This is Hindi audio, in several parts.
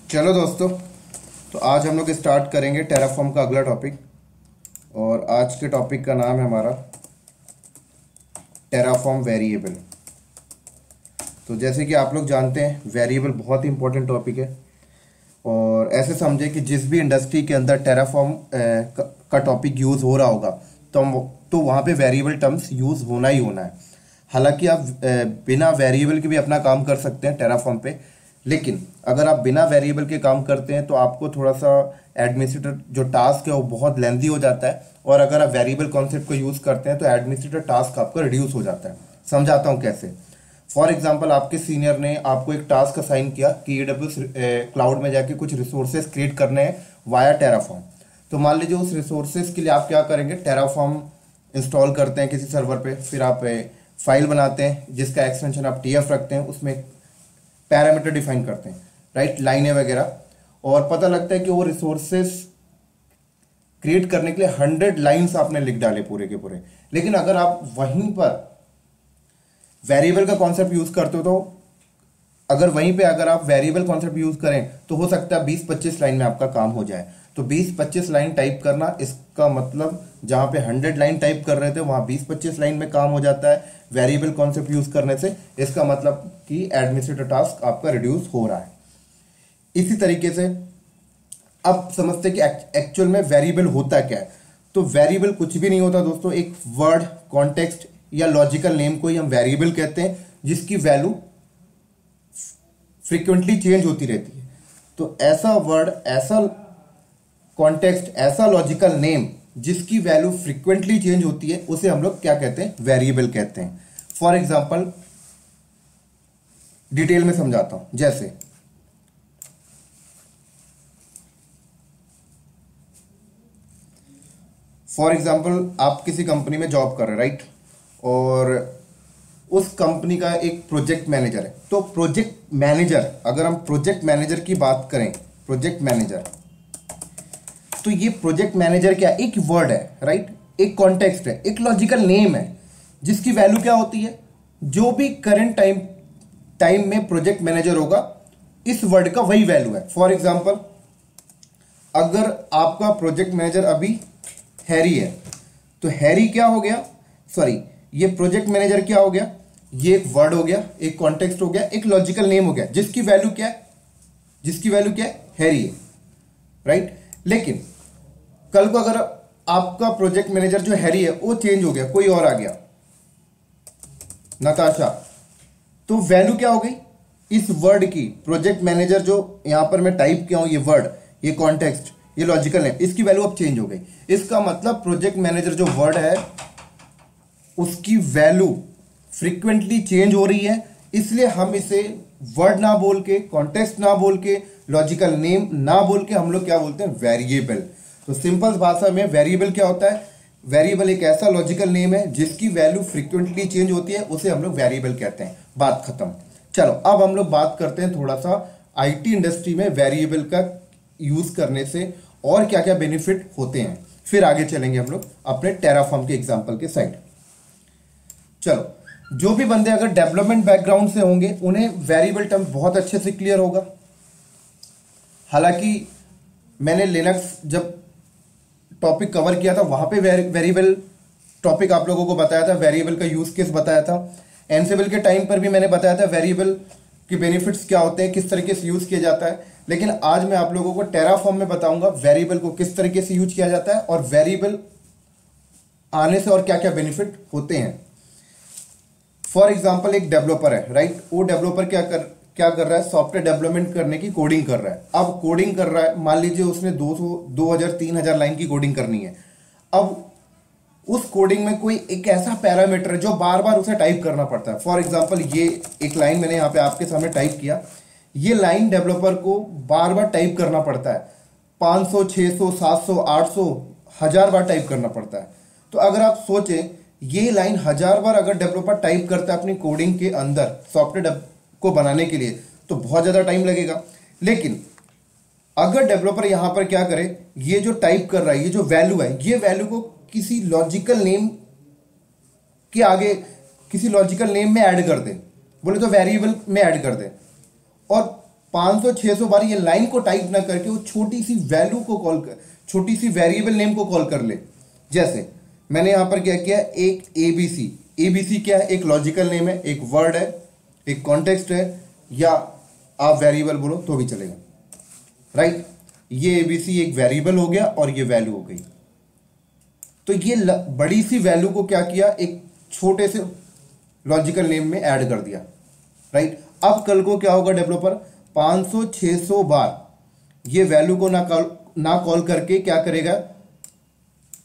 चलो दोस्तों, तो आज हम लोग स्टार्ट करेंगे टेराफॉर्म का अगला टॉपिक। और आज के टॉपिक का नाम है हमारा टेराफॉर्म वेरिएबल। तो जैसे कि आप लोग जानते हैं, वेरिएबल बहुत ही इंपॉर्टेंट टॉपिक है। और ऐसे समझे कि जिस भी इंडस्ट्री के अंदर टेराफॉर्म का टॉपिक यूज़ हो रहा होगा तो वहाँ पे वेरिएबल टर्म्स यूज़ होना ही होना है। हालांकि आप बिना वेरिएबल के भी अपना काम कर सकते हैं टेराफॉर्म पे, लेकिन अगर आप बिना वेरिएबल के काम करते हैं तो आपको थोड़ा सा एडमिनिस्ट्रेटर जो टास्क है वो बहुत लेंदी हो जाता है। और अगर आप वेरिएबल कॉन्सेप्ट को यूज़ करते हैं तो एडमिनिस्ट्रेटर टास्क आपका रिड्यूस हो जाता है। समझाता हूँ कैसे। फॉर एग्जाम्पल, आपके सीनियर ने आपको एक टास्क असाइन किया कि AWS क्लाउड में जाके कुछ रिसोर्सेज क्रिएट करने हैं वाया टेराफॉर्म। तो मान लीजिए उस रिसोर्सेज के लिए आप क्या करेंगे, टेराफॉर्म इंस्टॉल करते हैं किसी सर्वर पे, फिर आप फाइल बनाते हैं जिसका एक्सटेंशन आप TF रखते हैं, उसमें पैरामीटर डिफाइन करते हैं, राइट, लाइनें वगैरह। और पता लगता है कि वो रिसोर्सेस क्रिएट करने के लिए 100 लाइन्स आपने लिख डाले पूरे के पूरे। लेकिन अगर आप वहीं पर वेरिएबल का कॉन्सेप्ट यूज करते हो तो अगर आप वेरिएबल कॉन्सेप्ट यूज करें तो हो सकता है 20-25 लाइन में आपका काम हो जाए। तो 20-25 लाइन टाइप करना, इसका मतलब जहां पे 100 लाइन टाइप कर रहे थे वहां 20-25 लाइन में काम हो जाता है वेरिएबल कॉन्सेप्ट यूज करने से। इसका मतलब कि एडमिनिस्ट्रेटिव टास्क आपका रिड्यूस हो रहा है। इसी तरीके से अब समझते कि एक्चुअल में वेरिएबल होता क्या है। तो वेरिएबल कुछ भी नहीं होता दोस्तों, एक वर्ड, कॉन्टेक्स्ट या लॉजिकल नेम को ही हम वेरिएबल कहते हैं, जिसकी वैल्यू फ्रीक्वेंटली चेंज होती रहती है। तो ऐसा वर्ड, ऐसा कॉन्टेक्स्ट, ऐसा लॉजिकल नेम जिसकी वैल्यू फ्रीक्वेंटली चेंज होती है, उसे हम लोग क्या कहते हैं, वेरिएबल कहते हैं। फॉर एग्जाम्पल डिटेल में समझाता हूं। जैसे फॉर एग्जाम्पल आप किसी कंपनी में जॉब कर रहे हैं, राइट, और उस कंपनी का एक प्रोजेक्ट मैनेजर है। तो प्रोजेक्ट मैनेजर, अगर हम प्रोजेक्ट मैनेजर की बात करें, प्रोजेक्ट मैनेजर, तो ये प्रोजेक्ट मैनेजर क्या, एक वर्ड है, राइट, एक कॉन्टेक्स्ट है, एक लॉजिकल नेम है, जिसकी वैल्यू क्या होती है, जो भी करंट टाइम में प्रोजेक्ट मैनेजर होगा इस वर्ड का वही वैल्यू है। फॉर एग्जाम्पल, अगर आपका प्रोजेक्ट मैनेजर अभी हैरी है तो हैरी क्या हो गया, सॉरी, ये प्रोजेक्ट मैनेजर क्या हो गया, ये एक वर्ड हो गया, एक कॉन्टेक्स्ट हो गया, एक लॉजिकल नेम हो गया, जिसकी वैल्यू क्या है, हैरी है, राइट। लेकिन कल को अगर आपका प्रोजेक्ट मैनेजर जो हैरी है वो चेंज हो गया, कोई और आ गया, नताशा, तो वैल्यू क्या हो गई इस वर्ड की, प्रोजेक्ट मैनेजर जो यहां पर मैं टाइप किया हूं, ये वर्ड, ये कॉन्टेक्स्ट, ये लॉजिकल नेम, इसकी वैल्यू अब चेंज हो गई। इसका मतलब प्रोजेक्ट मैनेजर जो वर्ड है उसकी वैल्यू फ्रीक्वेंटली चेंज हो रही है, इसलिए हम इसे वर्ड ना बोल के, कॉन्टेक्स्ट ना बोल के, लॉजिकल नेम ना बोल के हम लोग क्या बोलते हैं, वेरिएबल। तो सिंपल भाषा में वेरिएबल क्या होता है, वेरिएबल एक ऐसा लॉजिकल नेम है जिसकी वैल्यू फ्रीक्वेंटली चेंज होती है, उसे हम लोग वेरिएबल कहते हैं। बात खत्म। चलो अब हम लोग बात करते हैं थोड़ा सा IT इंडस्ट्री में वेरिएबल का यूज करने से और क्या क्या बेनिफिट होते हैं, फिर आगे चलेंगे हम लोग अपने टेराफॉर्म के एग्जांपल के साइड। चलो, जो भी बंदे अगर डेवलपमेंट बैकग्राउंड से होंगे उन्हें वेरिएबल टर्म बहुत अच्छे से क्लियर होगा। हालांकि मैंने लिनक्स जब टॉपिक कवर किया था वहां पे वेरिएबल टॉपिक आप लोगों को बताया था, वेरिएबल का यूज केस बताया था। एनसेबल के टाइम पर भी मैंने बताया था वेरिएबल के बेनिफिट्स क्या होते हैं, किस तरीके से यूज किया जाता है। लेकिन आज मैं आप लोगों को टेराफॉर्म में बताऊंगा वेरिएबल को किस तरीके से यूज किया जाता है और वेरिएबल आने से और क्या क्या बेनिफिट होते हैं। फॉर एग्जाम्पल, एक डेवलपर है, राइट, वो डेवलपर क्या कर रहा है, सॉफ्टवेयर डेवलपमेंट करने की कोडिंग कर रहा है। अब कोडिंग कर रहा है, मान लीजिए उसने 2000-3000 लाइन की कोडिंग करनी है। अब उस कोडिंग में कोई एक ऐसा पैरामीटर है जो बार बार उसे टाइप करना पड़ता है। फॉर एग्जाम्पल, ये एक लाइन मैंने यहाँ पे आपके सामने टाइप किया, ये लाइन डेवलपर को बार बार टाइप करना पड़ता है, 500, 600, 700, 800, 1000 बार टाइप करना पड़ता है। तो अगर आप सोचें, ये लाइन 1000 बार अगर डेवलपर टाइप करता है अपनी कोडिंग के अंदर सॉफ्टवेयर को बनाने के लिए तो बहुत ज्यादा टाइम लगेगा। लेकिन अगर डेवलपर यहां पर क्या करे, ये जो टाइप कर रहा है, ये जो वैल्यू है, ये वैल्यू को किसी लॉजिकल नेम के आगे, किसी लॉजिकल नेम में ऐड कर दे, बोले तो वेरिएबल में ऐड कर दे, और 500-600 बार ये लाइन को टाइप ना करके वो छोटी सी वैल्यू को कॉल कर, छोटी सी वेरिएबल नेम को कॉल कर ले। जैसे मैंने यहां पर क्या किया, एक एबीसी, एबीसी क्या है, एक लॉजिकल नेम है, एक वर्ड है, एक कॉन्टेक्स्ट है, या आप वेरिएबल बोलो तो भी चलेगा, राइट। ये एबीसी एक वेरिएबल हो गया और ये वैल्यू हो गई। तो ये बड़ी सी वैल्यू को क्या किया, एक छोटे से लॉजिकल नेम में ऐड कर दिया, राइट। अब कल को क्या होगा, डेवलपर 500-600 बार ये वैल्यू को ना कॉल करके क्या करेगा,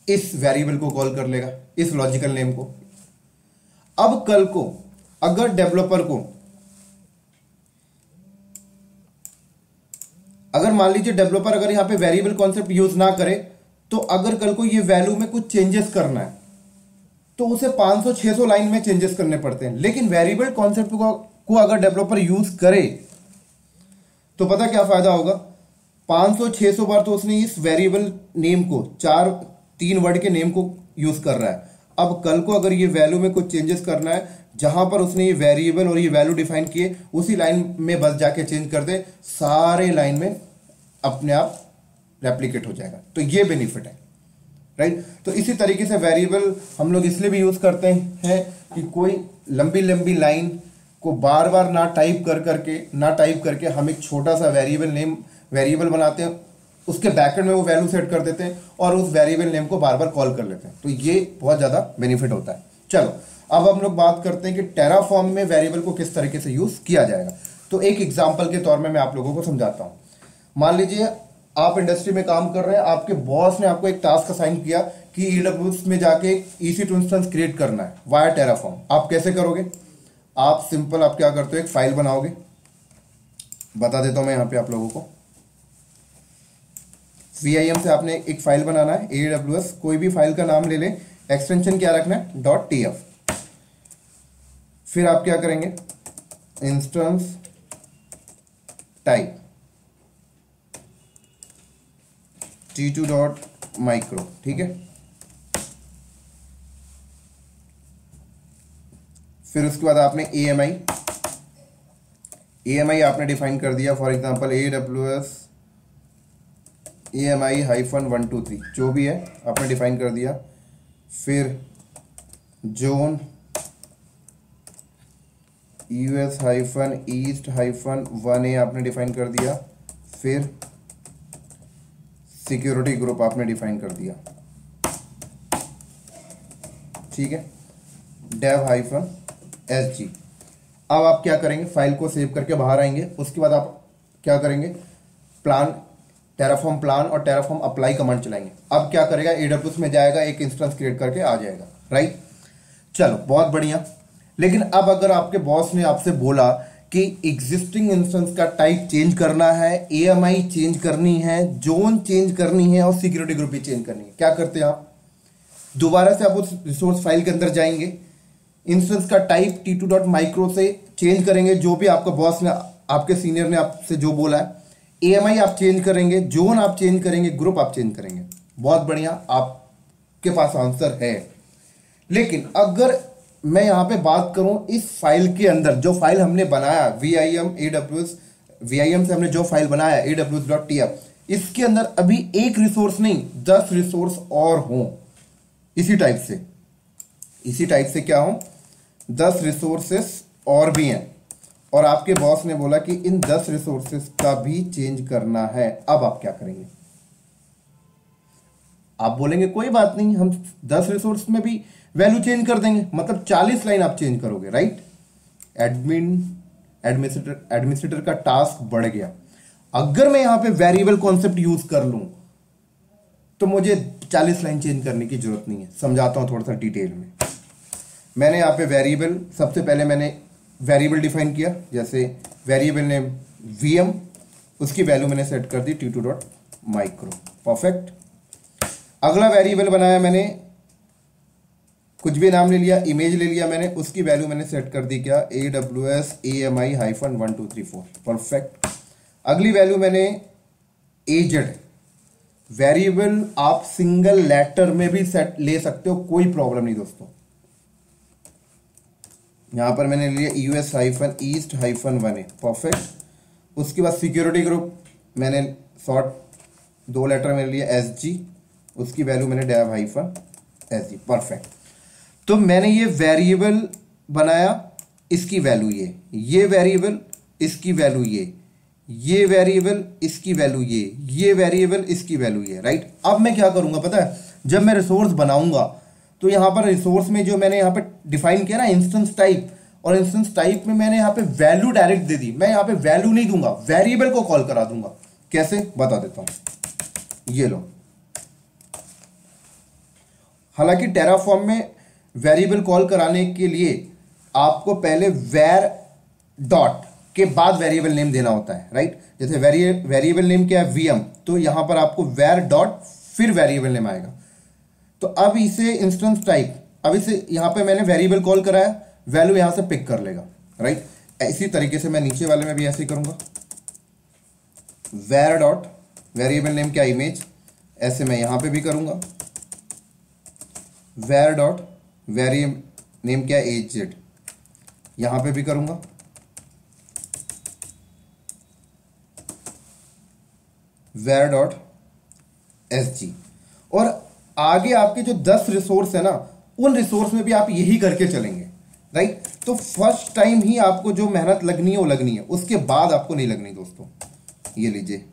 इस वेरिएबल को कॉल कर लेगा, इस लॉजिकल नेम को। अब कल को अगर डेवलपर को, अगर मान लीजिए डेवलपर अगर यहां पे वेरिएबल कॉन्सेप्ट यूज ना करे, तो अगर कल को ये वैल्यू में कुछ चेंजेस करना है तो उसे 500-600 लाइन में चेंजेस करने पड़ते हैं। लेकिन वेरिएबल कॉन्सेप्ट को अगर डेवलपर यूज करे तो पता क्या फायदा होगा, 500-600 बार तो उसने इस वेरिएबल नेम को, 3 वर्ड के नेम को यूज कर रहा है। अब कल को अगर ये वैल्यू में कुछ चेंजेस करना है, जहां पर उसने ये वेरिएबल और ये वैल्यू डिफाइन किए, उसी लाइन में बस जाके चेंज कर दे, सारे लाइन में अपने आप रेप्लिकेट हो जाएगा। तो ये बेनिफिट है, राइट। तो इसी तरीके से वेरिएबल हम लोग इसलिए भी यूज करते हैं कि कोई लंबी लंबी लाइन को बार बार ना टाइप करके हम एक छोटा सा वेरिएबल बनाते हैं, उसके बैकएंड में वो वैल्यू सेट कर देते हैं और उस वेरिएबल नेम को बार बार कॉल कर लेते हैं। तो ये बहुत ज्यादा बेनिफिट होता है। चलो अब हम लोग बात करते हैं कि टेराफॉर्म में वेरिएबल को किस तरीके से यूज किया जाएगा। तो एक एग्जांपल के तौर में मैं आप लोगों को समझाता हूं। मान लीजिए आप इंडस्ट्री में काम कर रहे हैं, आपके बॉस ने आपको एक टास्क असाइन किया कि ईडब्ल्यूएस में जाके EC2 इंस्टेंस क्रिएट करना है वाया टेराफॉर्म। आप कैसे करोगे, आप सिंपल आप क्या करते हो, एक फाइल बनाओगे। बता देता हूं मैं यहां पे आप लोगों को, VIM से आपने एक फाइल बनाना है, AWS कोई भी फाइल का नाम ले ले, एक्सटेंशन क्या रखना है, .tf। फिर आप क्या करेंगे, इंस्टेंस टाइप t2.micro, ठीक है। फिर उसके बाद आपने AMI आपने डिफाइन कर दिया, फॉर एग्जांपल AWS AMI-123 जो भी है आपने डिफाइन कर दिया। फिर जोन US-East-1A आपने डिफाइन कर दिया। फिर सिक्योरिटी ग्रुप आपने डिफाइन कर दिया, ठीक है, dev-sg। अब आप क्या करेंगे, फाइल को सेव करके बाहर आएंगे। उसके बाद आप क्या करेंगे, टेराफॉर्म प्लान और टेराफॉर्म अप्लाई कमांड चलाएंगे। अब क्या करेगा, AWS में जाएगा, एक इंस्टेंस क्रिएट करके आ जाएगा, राइट। चलो बहुत बढ़िया। लेकिन अब अगर आपके बॉस ने आपसे बोला कि एग्जिस्टिंग इंस्टेंस का टाइप चेंज करना है, AMI चेंज करनी है, जोन चेंज करनी है और सिक्योरिटी ग्रुप भी चेंज करनी है, क्या करते हैं आप, दोबारा से आप उस रिसोर्स फाइल के अंदर जाएंगे, इंस्टेंस का टाइप t2.micro से चेंज करेंगे, जो भी आपका बॉस ने, आपके सीनियर ने आपसे जो बोला है, AMI आप चेंज करेंगे, जोन आप चेंज करेंगे, ग्रुप आप चेंज करेंगे। बहुत बढ़िया, आपके पास आंसर है। लेकिन अगर मैं यहां पे बात करूं इस फाइल के अंदर, जो फाइल हमने बनाया VIM से हमने जो फाइल बनाया AWS.tf, इसके अंदर अभी एक रिसोर्स नहीं 10 रिसोर्स और हों इसी टाइप से क्या हो, 10 रिसोर्सेस और भी हैं, और आपके बॉस ने बोला कि इन 10 रिसोर्सेस का भी चेंज करना है। अब आप क्या करेंगे, आप बोलेंगे कोई बात नहीं, हम 10 रिसोर्स में भी वैल्यू चेंज कर देंगे, मतलब 40 लाइन आप चेंज करोगे, राइट। एडमिनिस्ट्रेटर का टास्क बढ़ गया। अगर मैं यहां पे वेरिएबल कॉन्सेप्ट यूज कर लूं तो मुझे 40 लाइन चेंज करने की जरूरत नहीं है। समझाता हूं थोड़ा सा डिटेल में। मैंने यहां पे वेरिएबल, सबसे पहले मैंने वेरिएबल डिफाइन किया, जैसे वेरिएबल नेम VM, उसकी वैल्यू मैंने सेट कर दी t2.micro, परफेक्ट। अगला वेरिएबल बनाया मैंने, कुछ भी नाम ले लिया, इमेज ले लिया मैंने, उसकी वैल्यू मैंने सेट कर दी क्या, AWS AMI-1234, परफेक्ट। अगली वैल्यू मैंने एजेड, वेरिएबल आप सिंगल लेटर में भी सेट ले सकते हो, कोई प्रॉब्लम नहीं दोस्तों। यहां पर मैंने लिया US-East-1A, परफेक्ट। उसके बाद सिक्योरिटी ग्रुप मैंने शॉर्ट 2 लेटर मेरे लिए SG, उसकी वैल्यू मैंने डेव हाइफन SG। परफेक्ट। तो मैंने ये वेरिएबल बनाया, इसकी वैल्यू ये वेरिएबल, इसकी वैल्यू ये वेरिएबल, इसकी वैल्यू ये वेरिएबल, इसकी वैल्यू ये, राइट। अब मैं क्या करूंगा पता है, जब मैं रिसोर्स बनाऊंगा तो यहां पर रिसोर्स में जो मैंने यहां पे डिफाइन किया ना इंस्टेंस टाइप, और इंस्टेंस टाइप में मैंने यहां पे वैल्यू डायरेक्ट दे दी। मैं यहां पे वैल्यू नहीं दूंगा, वेरिएबल को कॉल करा दूंगा। कैसे बता देता हूं, ये लो। हालांकि टेराफॉर्म में वेरिएबल कॉल कराने के लिए आपको पहले वेर डॉट के बाद वेरिएबल नेम देना होता है, राइट। जैसे वेरिएबल नेम क्या है VM, तो यहां पर आपको वेर डॉट फिर वेरिएबल नेम आएगा। तो अब इसे इंस्टेंस टाइप, अब इसे यहां पे मैंने वेरिएबल कॉल कराया, वैल्यू यहां से पिक कर लेगा, राइट। इसी तरीके से मैं नीचे वाले में भी ऐसे ही करूंगा, वेर डॉट वेरिएबल नेम क्या इमेज, ऐसे मैं यहां पे भी करूंगा, वेर डॉट वेरिएबल नेम क्या AZ, यहां पे भी करूंगा, वेर डॉट SG। और आगे आपके जो 10 रिसोर्स है ना, उन रिसोर्स में भी आप यही करके चलेंगे, राइट। तो फर्स्ट टाइम ही आपको जो मेहनत लगनी है वो लगनी है, उसके बाद आपको नहीं लगनी दोस्तों। ये लीजिए,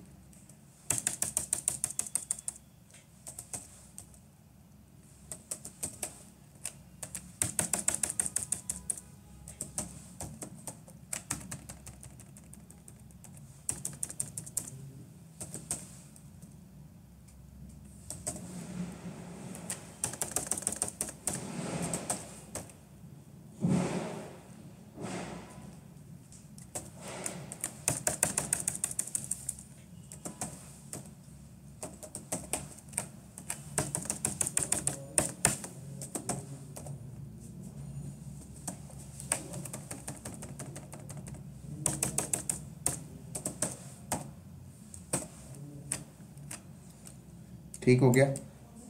ठीक हो गया।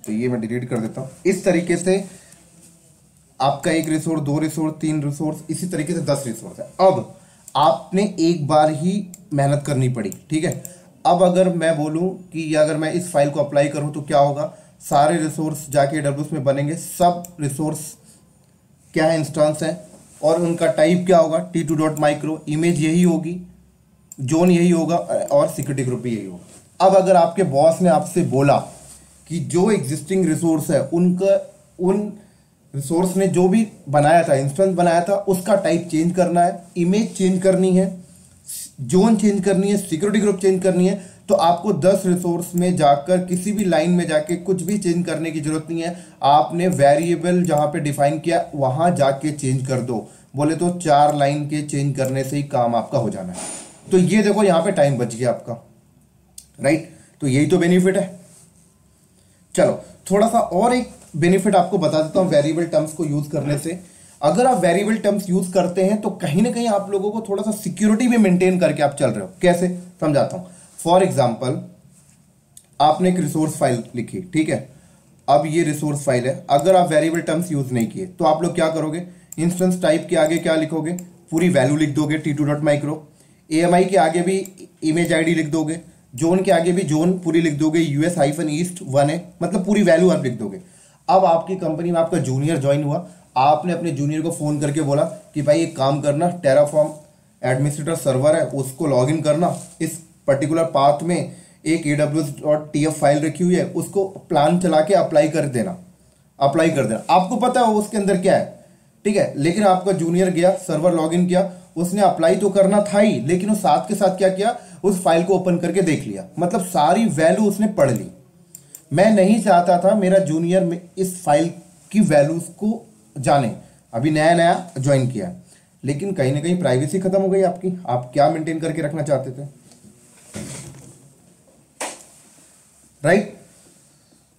तो ये मैं डिलीट कर देता हूं। इस तरीके से आपका 1 रिसोर्स, 2 रिसोर्स, 3 रिसोर्स, इसी तरीके से 10 रिसोर्स है। अब आपने एक बार ही मेहनत करनी पड़ी, ठीक है। अब अगर मैं बोलूं कि अगर मैं इस फाइल को अप्लाई करूं तो क्या होगा, सारे रिसोर्स जाके AWS में बनेंगे। सब रिसोर्स क्या है, इंस्टेंस है, और उनका टाइप क्या होगा, T2.micro, इमेज यही होगी, जोन यही होगा, और सिक्योरिटी ग्रुप भी यही होगा। अब अगर आपके बॉस ने आपसे बोला कि जो एग्जिस्टिंग रिसोर्स है उनका, उन रिसोर्स ने जो भी बनाया था, इंस्टेंस बनाया था, उसका टाइप चेंज करना है, इमेज चेंज करनी है, जोन चेंज करनी है, सिक्योरिटी ग्रुप चेंज करनी है, तो आपको 10 रिसोर्स में जाकर किसी भी लाइन में जाके कुछ भी चेंज करने की जरूरत नहीं है। आपने वेरिएबल जहां पे डिफाइन किया वहां जाके चेंज कर दो। बोले तो 4 लाइन के चेंज करने से ही काम आपका हो जाना है। तो ये देखो यहां पे टाइम बच गया आपका, राइट। तो यही तो बेनिफिट है। चलो थोड़ा सा और एक बेनिफिट आपको बता देता हूं वेरिएबल टर्म्स को यूज करने से। अगर आप वेरिएबल टर्म्स यूज करते हैं तो कहीं ना कहीं आप लोगों को थोड़ा सा सिक्योरिटी भी मेंटेन करके आप चल रहे हो। कैसे, समझाता हूं। फॉर एग्जांपल, आपने एक रिसोर्स फाइल लिखी, ठीक है। अब ये रिसोर्स फाइल है, अगर आप वेरिएबल टर्म्स यूज नहीं किए तो आप लोग क्या करोगे, इंस्टेंस टाइप के आगे क्या लिखोगे, पूरी वैल्यू लिख दोगे T2.micro, AMI के आगे भी इमेज ID लिख दोगे, जोन के आगे भी जोन पूरी लिख दोगे, US-East 1 है, मतलब पूरी वैल्यू आप लिख दोगे। अब आपकी कंपनी में आपका जूनियर ज्वाइन हुआ, आपने अपने जूनियर को फोन करके बोला कि भाई एक काम करना, टेराफॉर्म एडमिनिस्ट्रेटर सर्वर है उसको लॉग इन करना, इस पर्टिकुलर पाथ में एक AWS.tf फाइल रखी हुई है, उसको प्लान चला के अप्लाई कर देना। आपको पता है उसके अंदर क्या है, ठीक है। लेकिन आपका जूनियर गया, सर्वर लॉग इन किया, उसने अप्लाई तो करना था ही, लेकिन उस साथ के साथ क्या किया, उस फाइल को ओपन करके देख लिया, मतलब सारी वैल्यू उसने पढ़ ली। मैं नहीं चाहता था मेरा जूनियर में इस फाइल की वैल्यूज को जाने, अभी नया नया ज्वाइन किया, लेकिन कहीं ना कहीं प्राइवेसी खत्म हो गई आपकी। आप क्या मेंटेन करके रखना चाहते थे, राइट।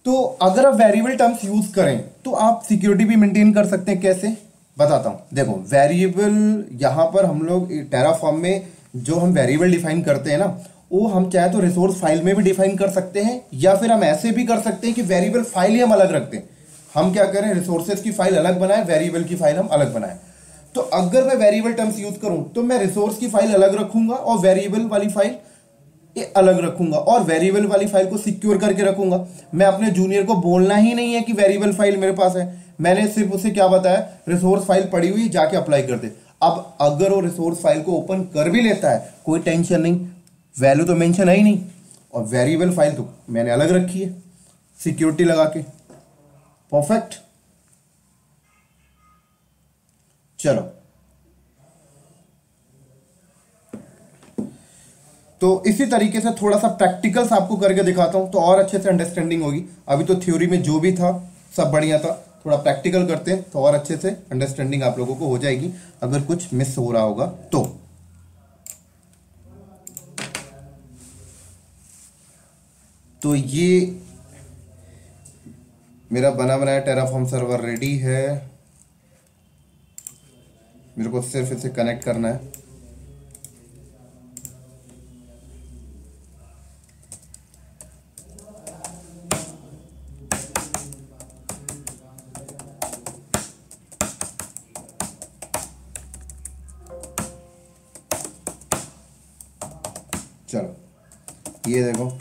तो अगर आप वेरिएबल टर्म्स यूज करें तो आप सिक्योरिटी भी मेंटेन कर सकते हैं। कैसे, बताता हूं। देखो वेरिएबल, यहां पर हम लोग टेराफॉर्म में जो हम वेरिएबल डिफाइन करते हैं ना, वो हम चाहे तो रिसोर्स फाइल में भी डिफाइन कर सकते हैं, या फिर हम ऐसे भी कर सकते हैं कि वेरिएबल फाइल ही हम अलग रखते हैं। हम क्या करें, रिसोर्सेज की फाइल अलग बनाए, वेरिएबल की फाइल हम अलग बनाए। तो अगर मैं वेरिएबल टर्म्स यूज करूं तो मैं रिसोर्स की फाइल अलग रखूंगा और वेरिएबल वाली फाइल ये अलग रखूंगा, और वेरिएबल वाली फाइल को सिक्योर करके रखूंगा। मैं अपने जूनियर को बोलना ही नहीं है कि वेरिएबल फाइल मेरे पास है, मैंने सिर्फ उसे क्या बताया, रिसोर्स फाइल पड़ी हुई जाके अप्लाई कर दे। अब अगर वो रिसोर्स फाइल को ओपन कर भी लेता है कोई टेंशन नहीं, वैल्यू तो मेंशन है ही नहीं, और वेरिएबल फाइल तो मैंने अलग रखी है सिक्योरिटी लगा के। परफेक्ट। चलो, तो इसी तरीके से थोड़ा सा प्रैक्टिकल्स आपको करके दिखाता हूं तो और अच्छे से अंडरस्टैंडिंग होगी। अभी तो थ्योरी में जो भी था सब बढ़िया था, थोड़ा प्रैक्टिकल करते हैं तो और अच्छे से अंडरस्टैंडिंग आप लोगों को हो जाएगी अगर कुछ मिस हो रहा होगा तो ये मेरा बना बनाया टेराफॉर्म सर्वर रेडी है, मेरे को सिर्फ इसे कनेक्ट करना है। चलो, ये देखो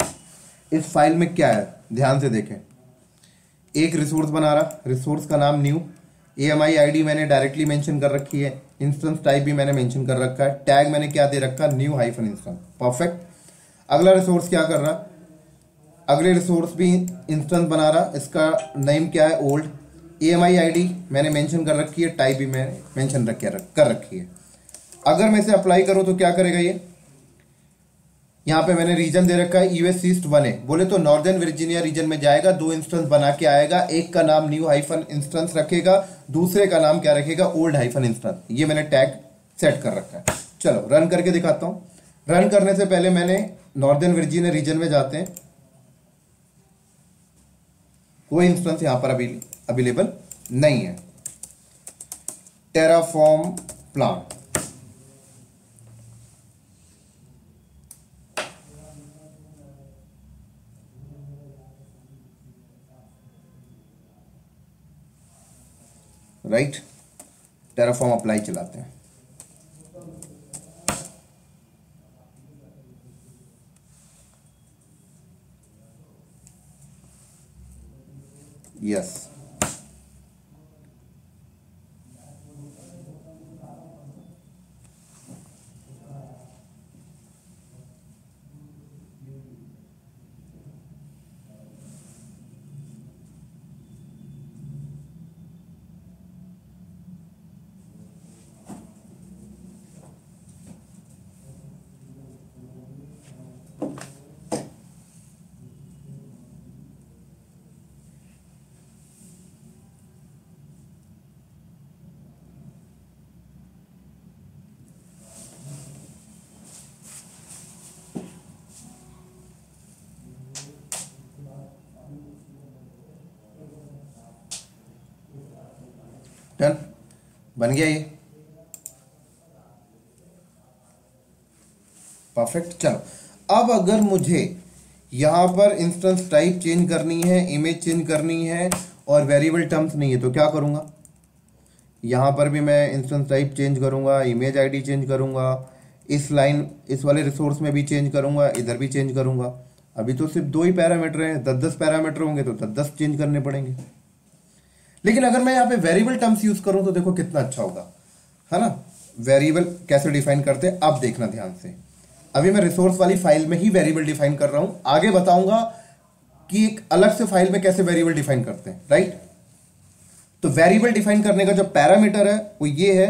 इस फाइल में क्या है, ध्यान से देखें। एक रिसोर्स बना रहा, रिसोर्स का नाम न्यू, AMI ID मैंने डायरेक्टली मेंशन कर रखी है, इंस्टेंस टाइप भी मैंने मेंशन कर रखा है, टैग मैंने क्या दे रखा, न्यू हाइफन इंस्टेंस। परफेक्ट। अगला रिसोर्स क्या कर रहा, अगले रिसोर्स भी इंस्टेंस बना रहा, इसका नेम क्या है, ओल्ड, AMI ID मैंने मेंशन कर रखी है, टाइप भी मैंने मेंशन कर रखी है। अगर मैं इसे अप्लाई करूं तो क्या करेगा ये, यहाँ पे मैंने रीजन दे रखा है यूएस ईस्ट 1A, बोले तो नॉर्दर्न वर्जीनिया रीजन में जाएगा, 2 इंस्टेंस बना के आएगा, एक का नाम न्यू हाइफन इंस्टेंस रखेगा, दूसरे का नाम क्या रखेगा, ओल्ड हाइफन इंस्टेंस। ये मैंने टैग सेट कर रखा है। चलो रन करके दिखाता हूं। रन करने से पहले मैंने नॉर्दर्न वर्जीनिया रीजन में जाते हैं, कोई इंस्टेंस यहां पर अभी अवेलेबल नहीं है। Terraform plan, right, Terraform apply चलाते हैं। यस, डन, बन गया ये। परफेक्ट। चलो अब अगर मुझे यहां पर इंस्टेंस टाइप चेंज करनी है, इमेज चेंज करनी है और वेरिएबल टर्म्स नहीं है तो क्या करूंगा, यहां पर भी मैं इंस्टेंस टाइप चेंज करूंगा, इमेज आईडी चेंज करूंगा, इस लाइन इस वाले रिसोर्स में भी चेंज करूंगा, इधर भी चेंज करूंगा। अभी तो सिर्फ 2 ही पैरामीटर हैं, 10-10 पैरामीटर होंगे तो 10-10 चेंज करने पड़ेंगे। लेकिन अगर मैं यहाँ पे वेरिएबल टर्म्स यूज करूं तो देखो कितना अच्छा होगा, है ना। वेरिएबल कैसे डिफाइन करते हैं अब देखना ध्यान से। अभी मैं रिसोर्स वाली फाइल में ही वेरिएबल डिफाइन कर रहा हूं, आगे बताऊंगा कि एक अलग से फाइल में कैसे वेरिएबल डिफाइन करते हैं, राइट। तो वेरिएबल डिफाइन करने का जो पैरामीटर है वो ये है,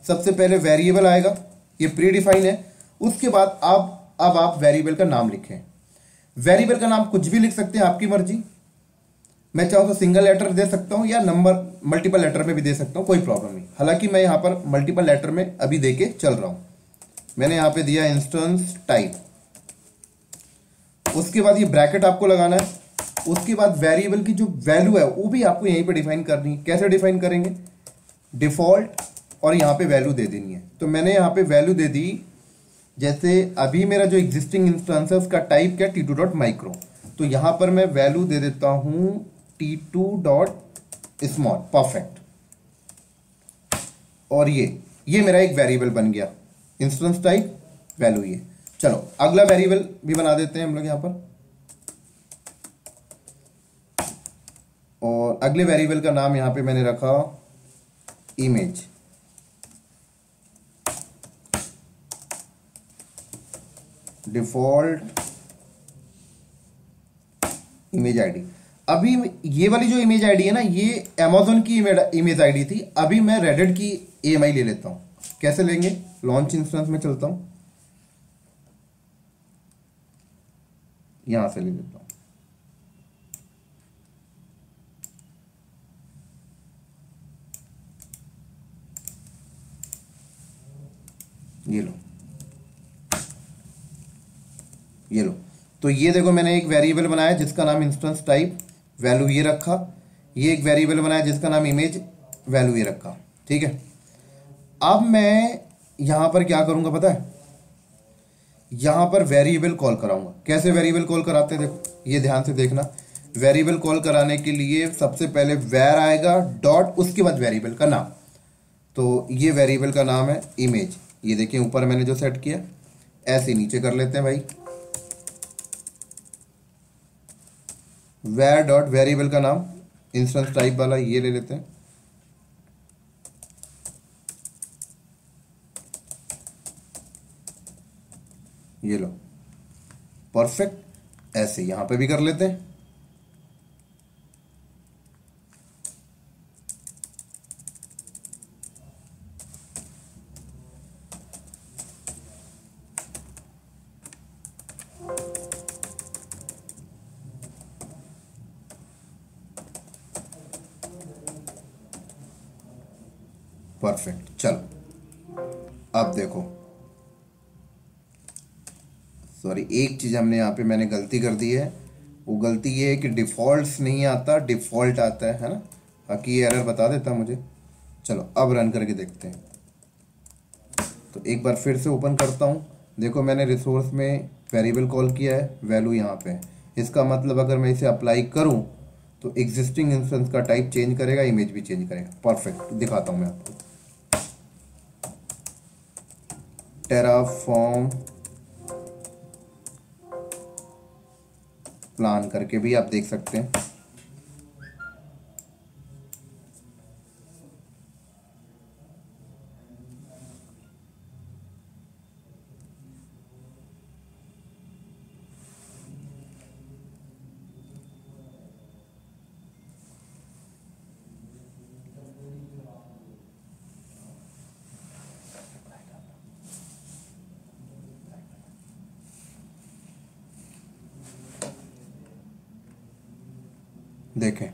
सबसे पहले वेरिएबल आएगा, ये प्री डिफाइन है। उसके बाद अब आप वेरिएबल का नाम लिखें। वेरिएबल का नाम कुछ भी लिख सकते हैं, आपकी मर्जी। मैं चाहूं तो सिंगल लेटर दे सकता हूं या नंबर मल्टीपल लेटर में भी दे सकता हूं, कोई प्रॉब्लम नहीं। हालांकि मैं यहां पर मल्टीपल लेटर में अभी देके चल रहा हूं। मैंने यहां पे दिया इंस्टेंस टाइप, उसके बाद ये ब्रैकेट आपको लगाना है। उसके बाद वेरिएबल की जो वैल्यू है वो भी आपको यहीं पे डिफाइन करनी है। कैसे डिफाइन करेंगे, डिफॉल्ट और यहां पे वैल्यू दे देनी है। तो मैंने यहां पे वैल्यू दे दी, जैसे अभी मेरा जो एग्जिस्टिंग इंस्टेंस है उसका टाइप क्या, t2.micro। तो यहां पर मैं वैल्यू दे देता हूं t2.small। परफेक्ट। और ये मेरा एक वेरिएबल बन गया, इंस्टेंस टाइप वैल्यू ये। चलो अगला वेरिएबल भी बना देते हैं हम लोग यहां पर, और अगले वेरिएबल का नाम यहां पे मैंने रखा इमेज। Default image ID. अभी ये वाली जो इमेज आईडी है ना, ये अमेजोन की इमेज आईडी थी। अभी मैं रेडिट की AMI ले लेता हूं। कैसे लेंगे, लॉन्च इंस्टेंस में चलता हूं, यहां से ले लेता हूं। ये लो, ये लो। तो ये देखो मैंने एक वेरिएबल बनाया जिसका नाम इंस्टेंस टाइप वैल्यू ये रखा। ये एक वेरिएबल बनाया जिसका नाम इमेज वैल्यू ये रखा। ठीक है, अब मैं यहां पर क्या करूंगा पता है, यहां पर वेरिएबल कॉल कराऊंगा। कैसे वेरिएबल कॉल कराते हैं, देखो ये ध्यान से देखना। वेरिएबल कॉल कराने के लिए सबसे पहले वेर आएगा, डॉट, उसके बाद वेरिएबल का नाम। तो ये वेरिएबल का नाम है इमेज। ये देखिए ऊपर मैंने जो सेट किया, ऐसे नीचे कर लेते हैं भाई। वेर डॉट वेरिएबल का नाम इंस्टेंस टाइप वाला ये ले लेते हैं। ये लो, परफेक्ट। ऐसे यहां पे भी कर लेते हैं। परफेक्ट। चलो अब देखो, सॉरी एक चीज हमने यहाँ पे मैंने गलती कर दी है। वो गलती ये है कि डिफॉल्ट्स नहीं आता, डिफॉल्ट आता है ना। बाकी ये एरर बता देता मुझे। चलो अब रन करके देखते हैं। तो एक बार फिर से ओपन करता हूँ। देखो मैंने रिसोर्स में वेरिएबल कॉल किया है, वैल्यू यहाँ पे है। इसका मतलब अगर मैं इसे अप्लाई करूँ तो एग्जिस्टिंग इंस्टेंस का टाइप चेंज करेगा, इमेज भी चेंज करेगा। परफेक्ट, दिखाता हूँ मैं आपको। टेराफॉर्म प्लान करके भी आप देख सकते हैं। देखें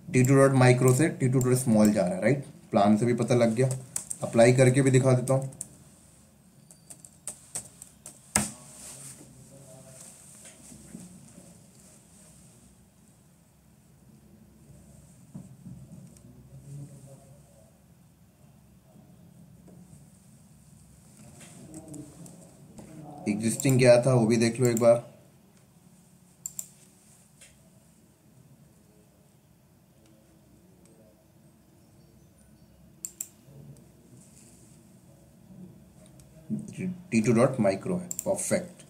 T2 डॉट माइक्रो से T2 डॉट स्मॉल जा रहा है, राइट। प्लान से भी पता लग गया। अप्लाई करके भी दिखा देता हूं। एग्जिस्टिंग क्या था वो भी देख लो एक बार। T2 डॉट माइक्रो है, परफेक्ट।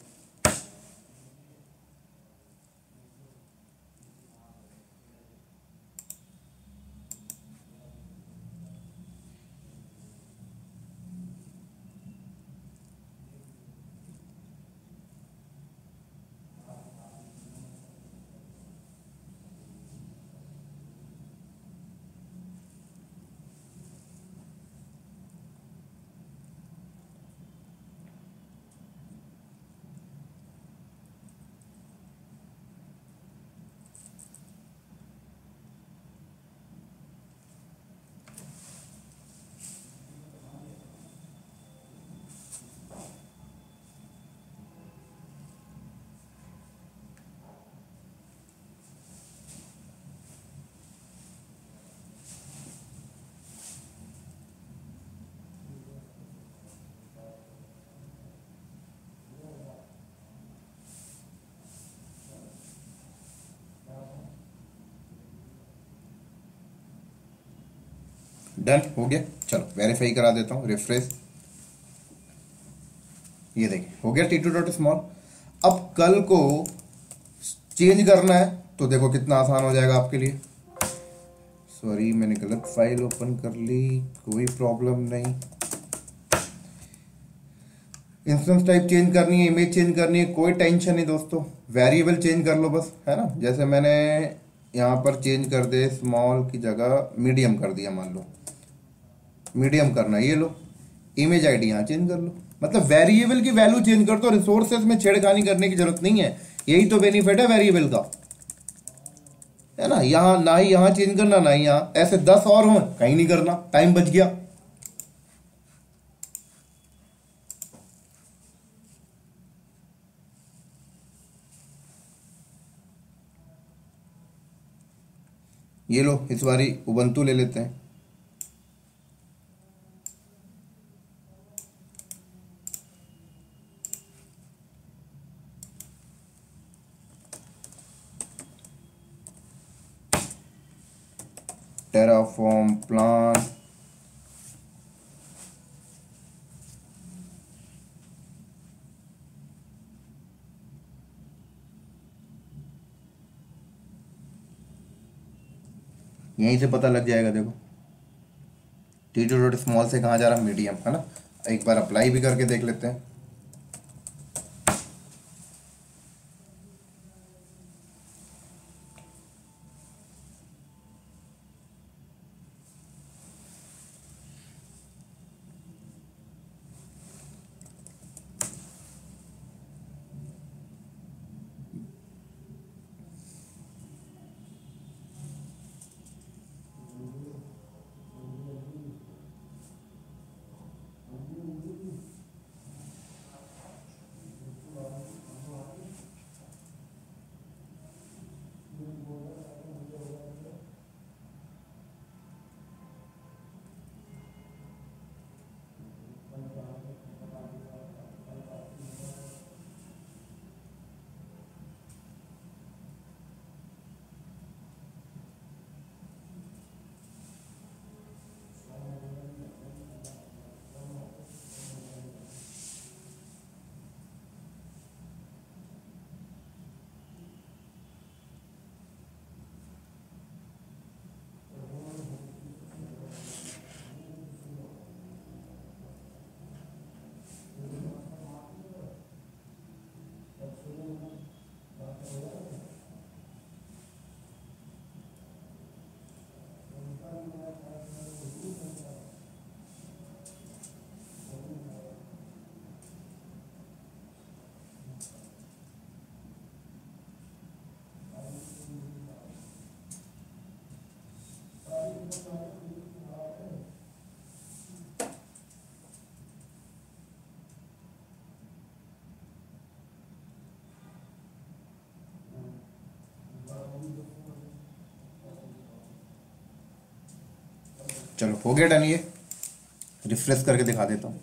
डन हो गया। चलो वेरीफाई करा देता हूँ, रिफ्रेश। ये देखिए हो गया T2 डॉट स्मॉल। अब कल को चेंज करना है तो देखो कितना आसान हो जाएगा आपके लिए। सॉरी मैंने गलत फाइल ओपन कर ली, कोई प्रॉब्लम नहीं। इंस्टेंस टाइप चेंज करनी है, इमेज चेंज करनी है, कोई टेंशन नहीं दोस्तों, वेरिएबल चेंज कर लो बस, है ना। जैसे मैंने यहाँ पर चेंज कर दे, स्मॉल की जगह मीडियम कर दिया, मान लो मीडियम करना, ये लो इमेज आईडी यहाँ चेंज कर लो। मतलब वेरिएबल की वैल्यू चेंज कर दो, रिसोर्सेज में छेड़खानी करने की जरूरत नहीं है। यही तो बेनिफिट है वेरिएबल का, है ना। यहाँ ना ही यहाँ चेंज करना ना ही यहाँ, ऐसे 10 और हो कहीं नहीं करना, टाइम बच गया। ये लो इस बारी उबंटू ले लेते हैं। टेराफॉर्म प्लान, यहीं से पता लग जाएगा। देखो T2 डॉट स्मॉल से कहाँ जा रहा, मीडियम, है ना। एक बार अप्लाई भी करके देख लेते हैं। चलो हो गया डन। ये रिफ्रेश करके दिखा देता हूँ।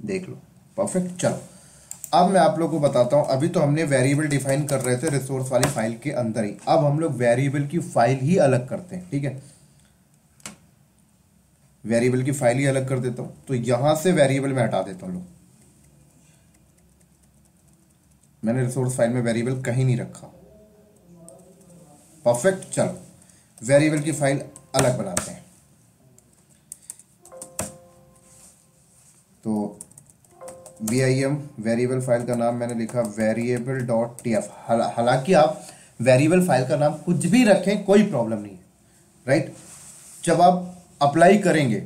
देख लो परफेक्ट। चलो अब मैं आप लोगों को बताता हूं। अभी तो हमने वेरिएबल डिफाइन कर रहे थे रिसोर्स वाली फाइल के अंदर ही, अब हम लोग वेरिएबल की फाइल ही अलग करते हैं, ठीक है। वेरिएबल की फाइल ही अलग कर देता हूं, तो यहां से वेरिएबल में हटा देता हूं। लो मैंने रिसोर्स फाइल में वेरिएबल कहीं नहीं रखा, परफेक्ट। चलो वेरिएबल की फाइल अलग बनाते हैं। तो VIM वेरिएबल फाइल का नाम मैंने लिखा वेरिएबल डॉट TF। हालांकि आप वेरिएबल फाइल का नाम कुछ भी रखें कोई प्रॉब्लम नहीं है, राइट। जब आप अप्लाई करेंगे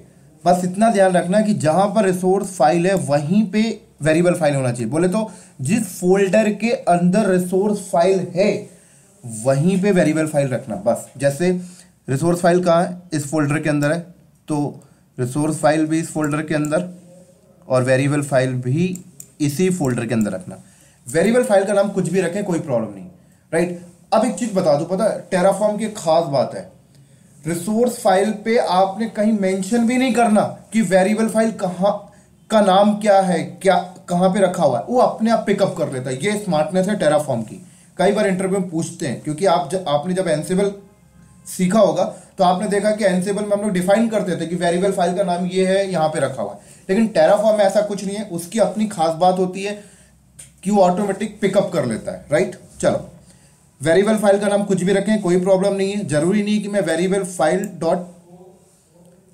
बस इतना ध्यान रखना कि जहां पर रिसोर्स फाइल है वहीं पे वेरिएबल फाइल होना चाहिए। बोले तो जिस फोल्डर के अंदर रिसोर्स फाइल है वहीं पे वेरिएबल फाइल रखना बस। जैसे रिसोर्स फाइल कहाँ है, इस फोल्डर के अंदर है, तो रिसोर्स फाइल भी इस फोल्डर के अंदर और वेरिएबल फाइल भी इसी फोल्डर के अंदर रखना। वेरिएबल फाइल का नाम कुछ भी रखें कोई प्रॉब्लम नहीं, राइट। अब एक चीज बता दूं, पता है टेराफॉर्म की खास बात है, रिसोर्स फाइल पे आपने कहीं मेंशन भी नहीं करना कि वेरिएबल फाइल कहाँ का नाम क्या है, क्या कहाँ पे रखा हुआ है, वो अपने आप पिकअप कर लेता है। ये स्मार्टनेस है टेराफॉर्म की। कई बार इंटरव्यू में पूछते हैं, क्योंकि आपने जब एंसिबल सीखा होगा तो आपने देखा कि एंसिबल में हम लोग डिफाइन करते थे कि वेरिएबल फाइल का नाम ये है, यहाँ पे रखा हुआ है। लेकिन टेराफॉर्म में ऐसा कुछ नहीं है। उसकी अपनी खास बात होती है कि वो ऑटोमेटिक पिकअप कर लेता है, राइट। चलो, वेरिएबल फाइल का नाम कुछ भी रखें, कोई प्रॉब्लम नहीं है। जरूरी नहीं है कि मैं variable file dot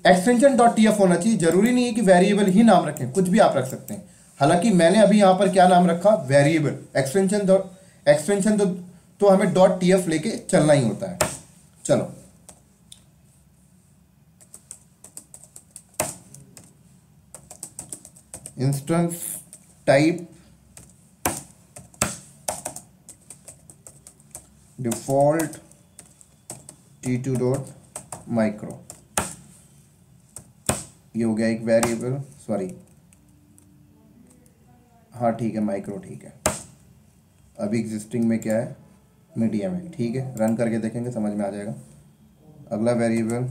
extension dot TF होना चाहिए, जरूरी नहीं है कि वेरिएबल ही नाम रखें, कुछ भी आप रख सकते हैं। हालांकि मैंने अभी यहां पर क्या नाम रखा, वेरिएबल। एक्सटेंशन तो हमें डॉट टीएफ लेके चलना ही होता है। चलो, instance type default t2 dot micro, ये हो गया एक वेरिएबल, सॉरी, हाँ ठीक है, माइक्रो ठीक है। अभी एग्जिस्टिंग में क्या है, मीडियम है, ठीक है। रन करके देखेंगे, समझ में आ जाएगा। अगला वेरिएबल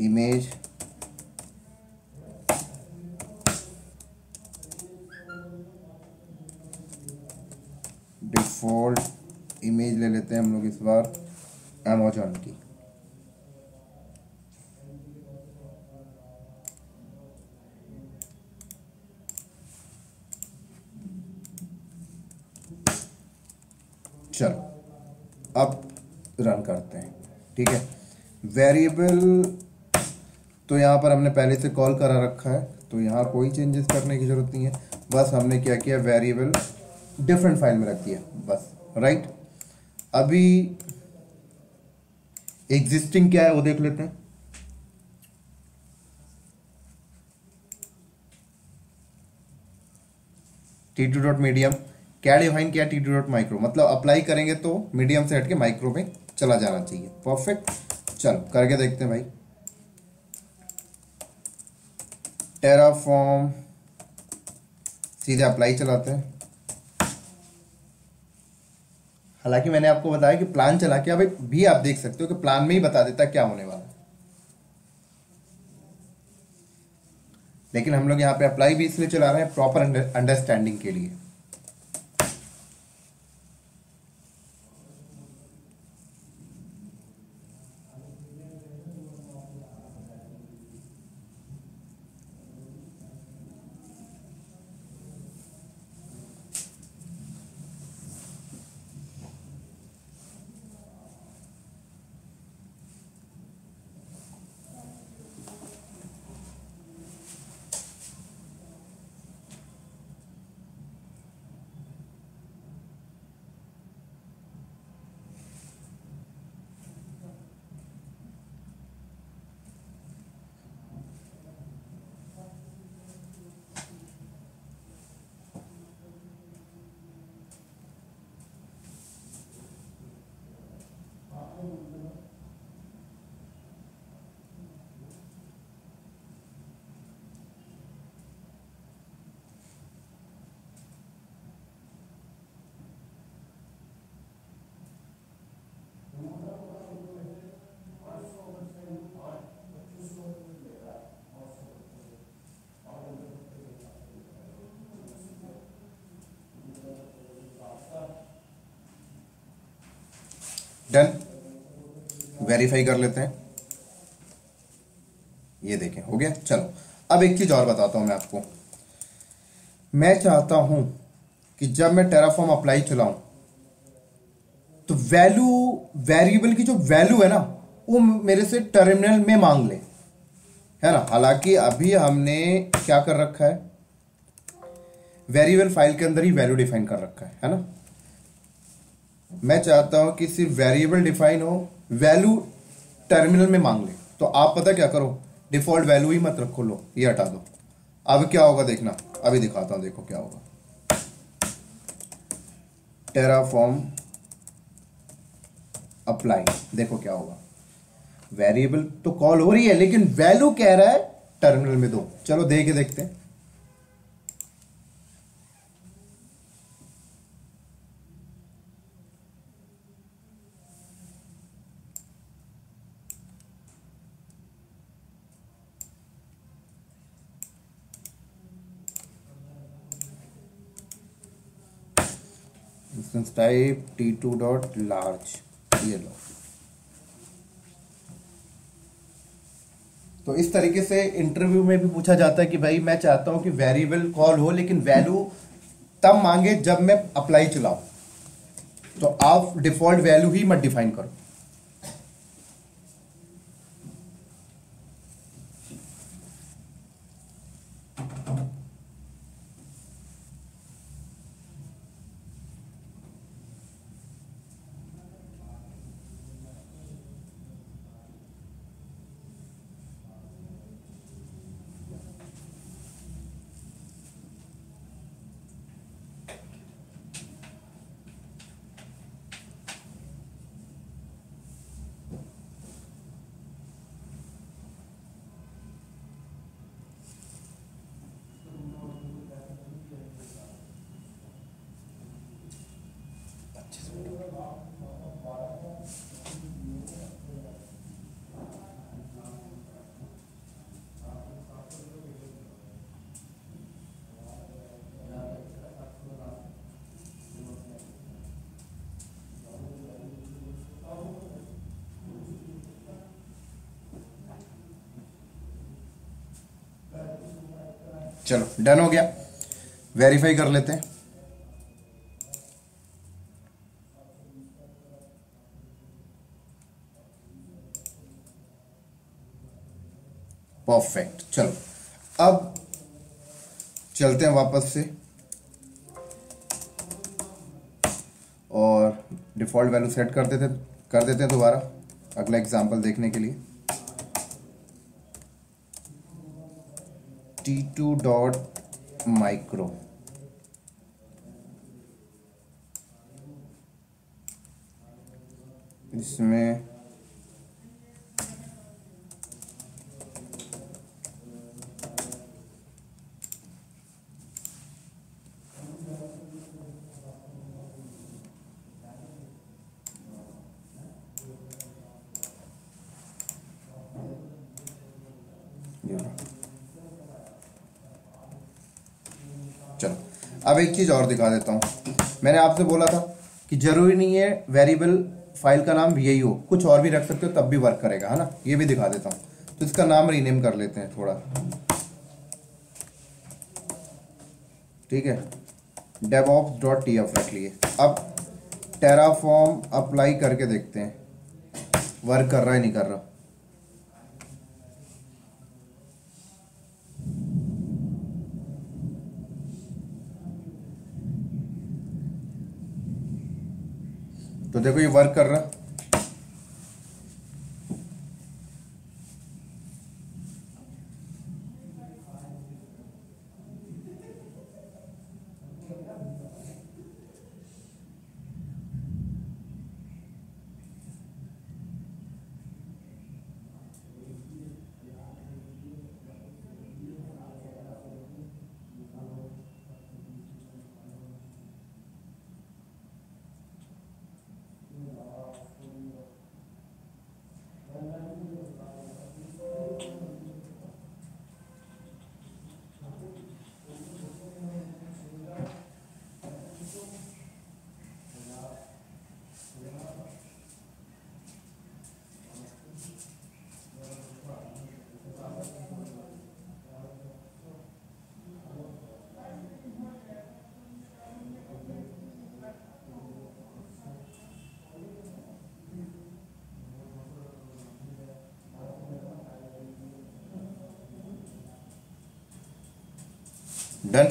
इमेज डिफॉल्ट इमेज ले लेते हैं हम लोग इस बार अमेजॉन की। चलो, अब रन करते हैं, ठीक है। वेरिएबल तो यहाँ पर हमने पहले से कॉल करा रखा है, तो यहाँ कोई चेंजेस करने की जरूरत नहीं है। बस हमने क्या किया, वेरिएबल डिफरेंट फाइल में रख दिया, बस, राइट। अभी एग्जिस्टिंग क्या है वो देख लेते हैं। t2 डॉट मीडियम, क्या डिफाइन किया, t2 डॉट माइक्रो, मतलब अप्लाई करेंगे तो मीडियम से हटके माइक्रो में चला जाना चाहिए। परफेक्ट। चलो करके देखते हैं भाई। टेराफॉर्म, सीधे अप्लाई चलाते हैं। हालांकि मैंने आपको बताया कि प्लान चला के अभी भी आप देख सकते हो कि प्लान में ही बता देता है क्या होने वाला है। लेकिन हम लोग यहाँ पे अप्लाई भी इसलिए चला रहे हैं प्रॉपर अंडरस्टैंडिंग के लिए। डन, वेरीफाई कर लेते हैं। ये देखें, हो गया। चलो, अब एक चीज और बताता हूं मैं आपको। मैं चाहता हूं कि जब मैं टेराफॉर्म अप्लाई चलाऊं तो वैल्यू, वेरिएबल की जो वैल्यू है ना, वो मेरे से टर्मिनल में मांग ले, है ना। हालांकि अभी हमने क्या कर रखा है, वेरिएबल फाइल के अंदर ही वैल्यू डिफाइन कर रखा है ना। मैं चाहता हूं कि सिर्फ वेरिएबल डिफाइन हो, वैल्यू टर्मिनल में मांग ले। तो आप पता क्या करो, डिफॉल्ट वैल्यू ही मत रखो, लो ये हटा दो। अब क्या होगा देखना, अभी दिखाता हूं, देखो क्या होगा। टेराफॉर्म अप्लाई, देखो क्या होगा। वेरिएबल तो कॉल हो रही है, लेकिन वैल्यू कह रहा है टर्मिनल में दो। चलो दे के देखते हैं। Instance type t2 dot large, ये लो। तो इस तरीके से इंटरव्यू में भी पूछा जाता है कि भाई मैं चाहता हूं कि वेरिएबल कॉल हो लेकिन वैल्यू तब मांगे जब मैं अप्लाई चलाऊं, तो आप डिफॉल्ट वैल्यू ही मत डिफाइन करो। चलो डन हो गया, वेरीफाई कर लेते हैं। परफेक्ट। चलो अब चलते हैं वापस से और डिफॉल्ट वैल्यू सेट कर देते हैं दोबारा अगला एग्जांपल देखने के लिए। t2 डॉट माइक्रो, इसमें चलो अब एक चीज और दिखा देता हूं। मैंने आपसे बोला था कि जरूरी नहीं है वेरिएबल फाइल का नाम यही हो, कुछ और भी रख सकते हो तब भी वर्क करेगा, है ना। ये भी दिखा देता हूं। तो इसका नाम रीनेम कर लेते हैं थोड़ा, ठीक है, devops.tf रख लिए। अब टेराफॉर्म अप्लाई करके देखते हैं वर्क कर रहा है नहीं कर रहा। तो देखो ये वर्क कर रहा। डन।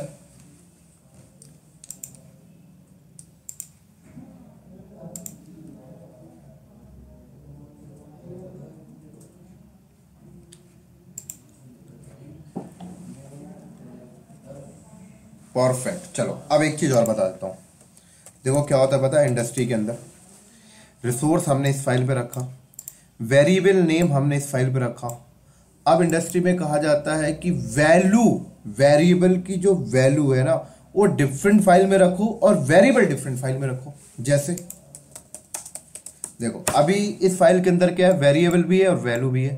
परफेक्ट। चलो अब एक चीज और बता देता हूं। देखो क्या होता है पता है, इंडस्ट्री के अंदर रिसोर्स हमने इस फाइल पे रखा, वेरिएबल नेम हमने इस फाइल पे रखा। अब इंडस्ट्री में कहा जाता है कि वैल्यू, वेरिएबल की जो वैल्यू है ना वो डिफरेंट फाइल में रखो और वेरिएबल डिफरेंट फाइल में रखो। जैसे देखो अभी इस फाइल के अंदर क्या है, वेरिएबल भी है और वैल्यू भी है।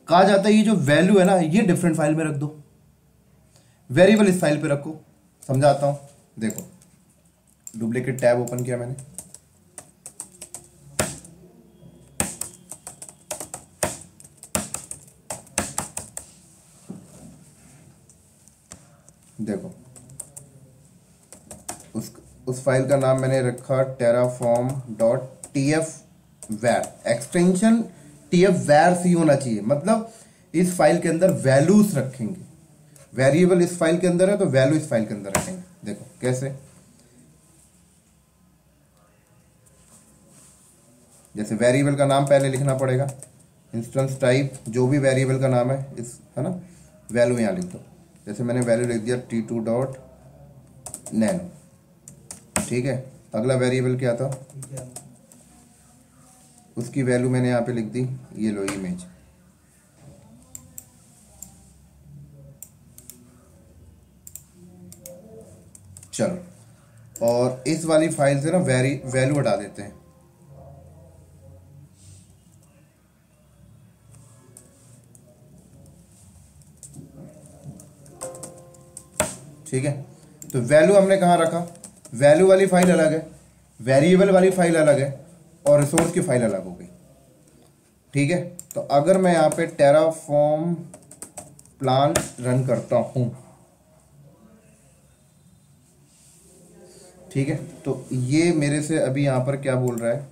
कहा जाता है ये जो वैल्यू है ना ये डिफरेंट फाइल में रख दो, वेरिएबल इस फाइल पे रखो। समझाता हूं, देखो डुप्लीकेट टैब ओपन किया मैंने, देखो उस फाइल का नाम मैंने रखा terraform.tf-var, एक्सटेंशन tf-var ही होना चाहिए, मतलब इस फाइल के अंदर वैल्यूज रखेंगे, वेरिएबल इस फाइल के अंदर है तो वैल्यू इस फाइल के अंदर रखेंगे। देखो कैसे, जैसे वेरिएबल का नाम पहले लिखना पड़ेगा, इंस्टेंस टाइप जो भी वेरिएबल का नाम है इस, है ना, वैल्यू यहाँ लिख दो। जैसे मैंने वैल्यू लिख दिया t2.nano, ठीक है। अगला वेरिएबल क्या था, उसकी वैल्यू मैंने यहाँ पे लिख दी, ये लो इमेज। चलो, और इस वाली फाइल से ना वैल्यू हटा देते हैं, ठीक है। तो वैल्यू हमने कहाँ रखा, वैल्यू वाली फाइल अलग है, वेरिएबल वाली फाइल अलग है, और रिसोर्स की फाइल अलग हो गई, ठीक है। तो अगर मैं यहाँ पे टेराफॉर्म प्लान रन करता हूं, ठीक है, तो ये मेरे से अभी यहां पर क्या बोल रहा है,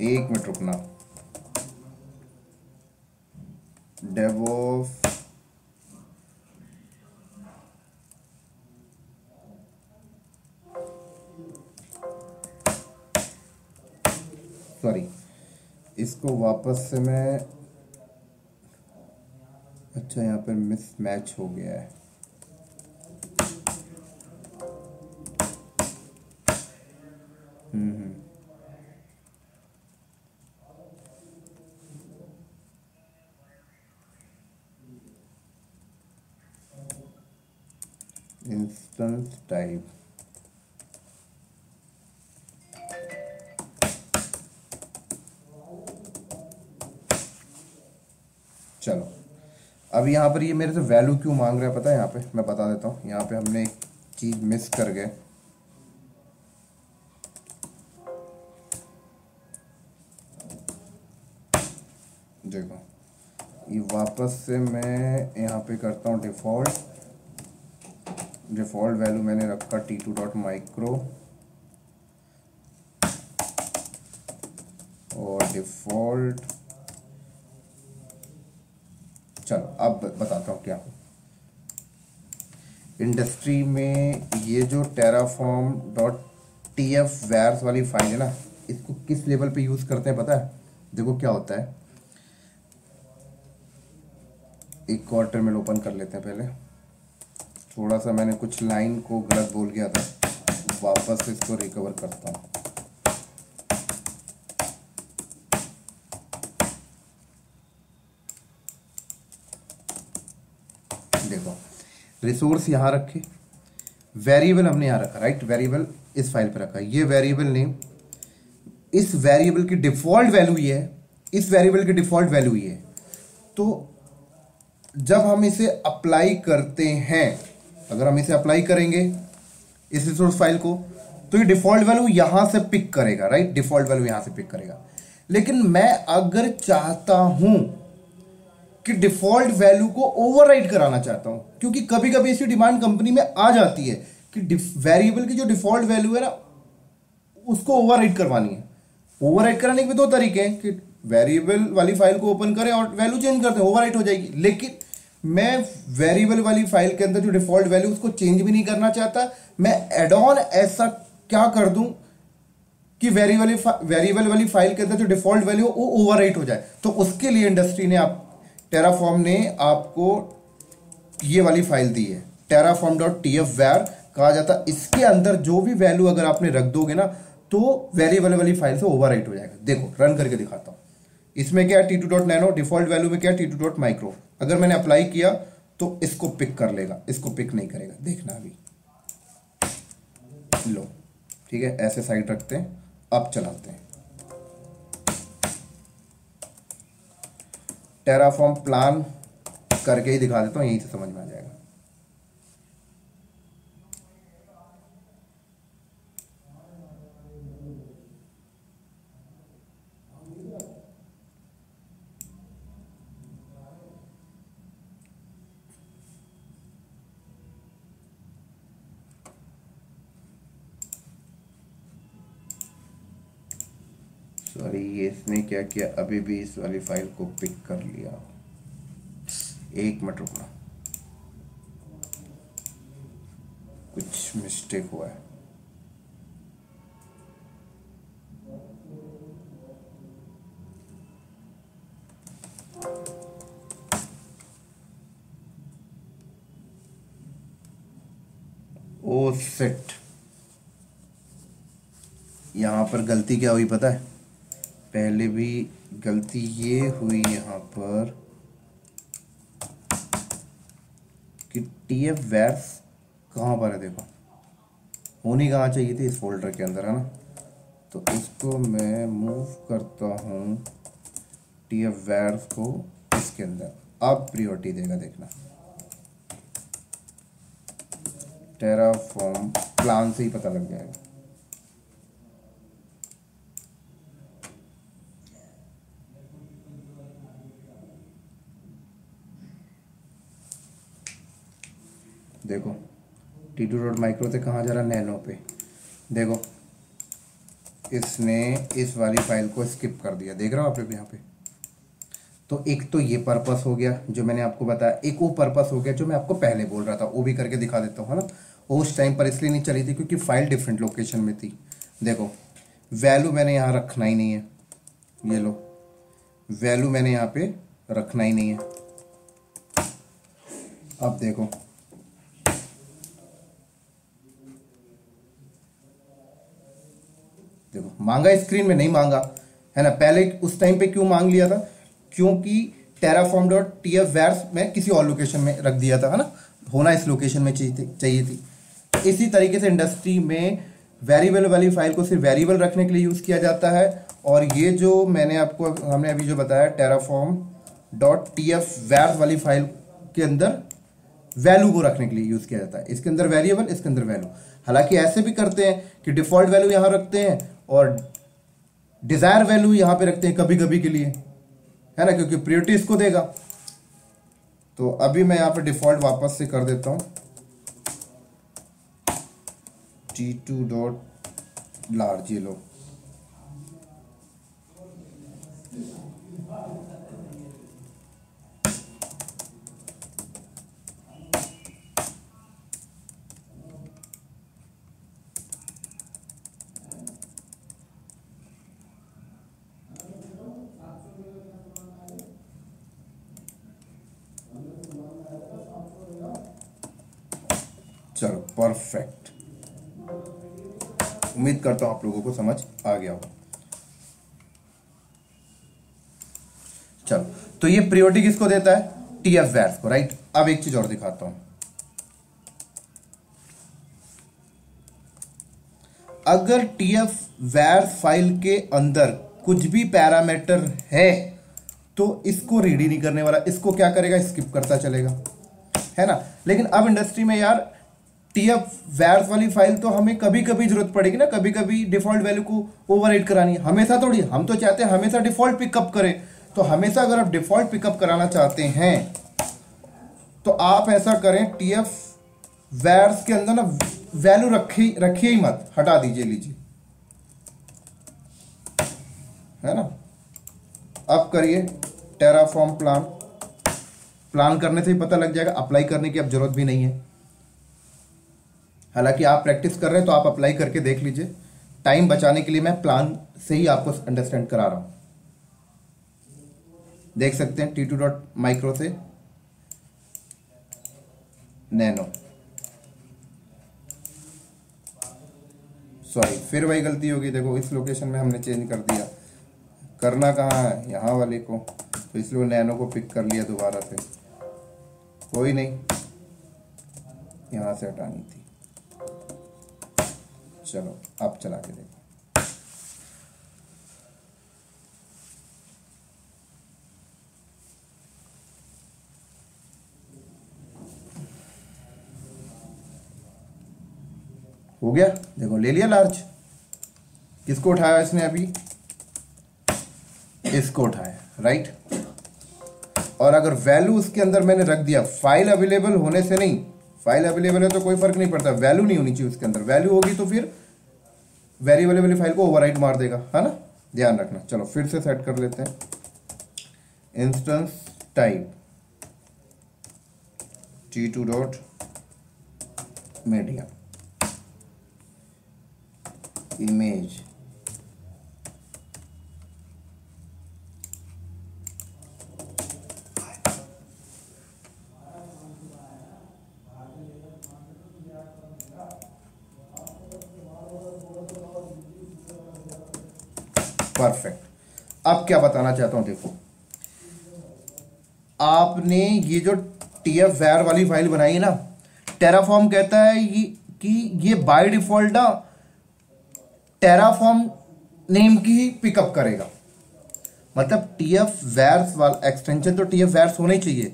एक मिनट रुकना, डेवऑफ सॉरी, इसको वापस से मैं, अच्छा यहाँ पर मिसमैच हो गया है, इंस्टेंस टाइप, चलो अब यहाँ पर ये मेरे से वैल्यू क्यों मांग रहा है पता है, यहाँ पे मैं बता देता हूँ, यहाँ पे हमने एक चीज मिस कर गए, देखो ये वापस से मैं यहाँ पे करता हूँ डिफ़ॉल्ट वैल्यू मैंने रखा t2.micro और डिफ़ॉल्ट, चलो अब बताता हूँ क्या, इंडस्ट्री में ये जो terraform.tf-var वाली फाइल है ना, इसको किस लेवल पे यूज़ करते हैं पता है, देखो क्या होता है, एक और टर्मिनल ओपन कर लेते हैं पहले, थोड़ा सा मैंने कुछ लाइन को गलत बोल गया था, वापस से इसको रिकवर करता हूँ, देखो रिसोर्स यहाँ रखे, वेरिएबल हमने यहाँ रखा, राइट, वेरिएबल इस फाइल पे रखा, ये वेरिएबल नेम, इस वेरिएबल की डिफॉल्ट वैल्यू ये है, इस वेरिएबल की डिफॉल्ट वैल्यू ये है। तो जब हम इसे अप्लाई करते हैं, अगर हम इसे अप्लाई करेंगे इस रिसोर्स फाइल को, तो ये डिफॉल्ट वैल्यू यहां से पिक करेगा, राइट, डिफॉल्ट वैल्यू यहां से पिक करेगा। लेकिन मैं अगर चाहता हूं कि डिफॉल्ट वैल्यू को ओवरराइड कराना चाहता हूं, क्योंकि कभी कभी ऐसी डिमांड कंपनी में आ जाती है कि वेरिएबल की जो डिफॉल्ट वैल्यू है ना, उसको ओवरराइड करवानी है। ओवरराइड कराने के दो तरीके हैं कि वेरिएबल वाली फाइल को ओपन करें और वैल्यू चेंज करते हैं, ओवरराइड हो जाएगी। लेकिन मैं वेरिएबल वाली फाइल के अंदर जो डिफॉल्ट वैल्यू उसको चेंज भी नहीं करना चाहता, मैं एड ऑन ऐसा क्या कर दूं कि वेरिएबल वाली फाइल के अंदर जो डिफॉल्ट वैल्यू वो ओवरराइट हो जाए। तो उसके लिए इंडस्ट्री ने टेराफॉर्म ने आपको ये वाली फाइल दी है, terraform.tf-var कहा जाता। इसके अंदर जो भी वैल्यू अगर आपने रख दोगे ना, तो वेरिएबल वाली फाइल से ओवरराइट हो जाएगा। देखो रन करके दिखाता हूं, इसमें क्या है t2.nano, डिफॉल्ट वैल्यू में क्या है t2.micro। अगर मैंने अप्लाई किया तो इसको पिक कर लेगा, इसको पिक नहीं करेगा, देखना अभी, लो ठीक है, ऐसे साइड रखते हैं, अब चलाते हैं टेराफॉर्म प्लान करके ही दिखा देता हूँ, यहीं से समझ में आ जाएगा। सॉरी, ये इसने क्या किया, अभी भी इस वाली फाइल को पिक कर लिया। एक मिनट रुकना, कुछ मिस्टेक हुआ है। ओ सेट, यहाँ पर गलती क्या हुई पता है? पहले भी गलती ये हुई यहाँ पर कि TF वैर्स कहाँ पर है, देखो होनी कहाँ चाहिए थी, इस फोल्डर के अंदर है ना। तो इसको मैं मूव करता हूँ TF वैर्स को इसके अंदर, अब प्रियोरिटी देगा, देखना टेराफॉर्म प्लान से ही पता लग जाएगा। देखो T2.micro से कहाँ जा रहा, नैनो पे। देखो इसने इस वाली फाइल को स्किप कर दिया, देख रहे हो आप लोग यहाँ पे। तो एक तो ये पर्पस हो गया जो मैंने आपको बताया, एक वो पर्पस हो गया जो मैं आपको पहले बोल रहा था, वो भी करके दिखा देता हूँ, है ना। वो उस टाइम पर इसलिए नहीं चली थी क्योंकि फाइल डिफरेंट लोकेशन में थी। देखो वैल्यू मैंने यहाँ रखना ही नहीं है, ये लो वैल्यू मैंने यहाँ पे रखना ही नहीं है। अब देखो देखो मांगा स्क्रीन में, नहीं मांगा है ना। पहले उस टाइम पे क्यों मांग लिया था, क्योंकि terraform.tf वैर्स मैं किसी और लोकेशन में रख दिया था, है ना, होना इस लोकेशन में चाहिए थी। इसी तरीके से इंडस्ट्री में वेरिएबल वाली फाइल को सिर्फ वेरिएबल रखने के लिए यूज किया जाता है, और ये जो हमने अभी जो बताया terraform.tf वैर्स वाली फाइल के अंदर वैल्यू को रखने के लिए यूज किया जाता है। इसके अंदर वेरिएबल, इसके अंदर वैल्यू। हालांकि ऐसे भी करते हैं कि डिफॉल्ट वैल्यू यहां रखते हैं और डिजायर वैल्यू यहां पे रखते हैं कभी कभी के लिए, है ना, क्योंकि प्रायोरिटी इसको देगा। तो अभी मैं यहां पे डिफॉल्ट वापस से कर देता हूं T2.large, ये लो। चलो परफेक्ट, उम्मीद करता हूं आप लोगों को समझ आ गया होगा। चलो, तो ये प्रायोरिटी किसको देता है, TF वैर्स को, राइट। अब एक चीज और दिखाता हूं, अगर TF वैर्स फाइल के अंदर कुछ भी पैरामीटर है तो इसको रीड ही नहीं करने वाला, इसको क्या करेगा, स्किप करता चलेगा, है ना। लेकिन अब इंडस्ट्री में यार TF वैर्स वाली फाइल तो हमें कभी कभी जरूरत पड़ेगी ना, कभी कभी डिफॉल्ट वैल्यू को ओवरराइट करानी है, हमेशा थोड़ी। हम तो चाहते हैं हमेशा डिफॉल्ट पिकअप करें। तो हमेशा अगर आप डिफॉल्ट पिकअप कराना चाहते हैं तो आप ऐसा करें, TF वैर्स के अंदर ना वैल्यू रखिए ही मत, हटा दीजिए, लीजिए, है ना। अब करिए टेराफॉर्म प्लान करने से ही पता लग जाएगा, अप्लाई करने की अब जरूरत भी नहीं है। हालांकि आप प्रैक्टिस कर रहे हैं तो आप अप्लाई करके देख लीजिए, टाइम बचाने के लिए मैं प्लान से ही आपको अंडरस्टैंड करा रहा हूं। देख सकते हैं T2.micro से नैनो, सॉरी फिर वही गलती होगी। देखो इस लोकेशन में हमने चेंज कर दिया, करना कहाँ है, यहाँ वाले को, तो इसलिए नैनो को पिक कर लिया दोबारा से, कोई नहीं, यहाँ से हटानी थी। चलो अब चला के देखो, हो गया, देखो ले लिया लार्ज। किसको उठाया इसने अभी, इसको उठाया, राइट। और अगर वैल्यू उसके अंदर मैंने रख दिया, फाइल अवेलेबल होने से नहीं, फाइल अवेलेबल है तो कोई फर्क नहीं पड़ता, वैल्यू नहीं होनी चाहिए उसके अंदर, वैल्यू होगी तो फिर वेरिएबल वाली फाइल को ओवरराइट मार देगा, है ना, ध्यान रखना। चलो फिर से सेट कर लेते हैं, instance type t2 dot media image, perfect. अब क्या बताना चाहता हूं, देखो आपने ये जो टीएफ वैर वाली फाइल बनाई है ना, टेराफॉर्म कहता है कि ये बाय डिफॉल्ट ना टेराफॉर्म नेम की ही पिकअप करेगा। मतलब टीएफ वैर्स वाला एक्सटेंशन तो टीएफ वैर्स होना ही चाहिए,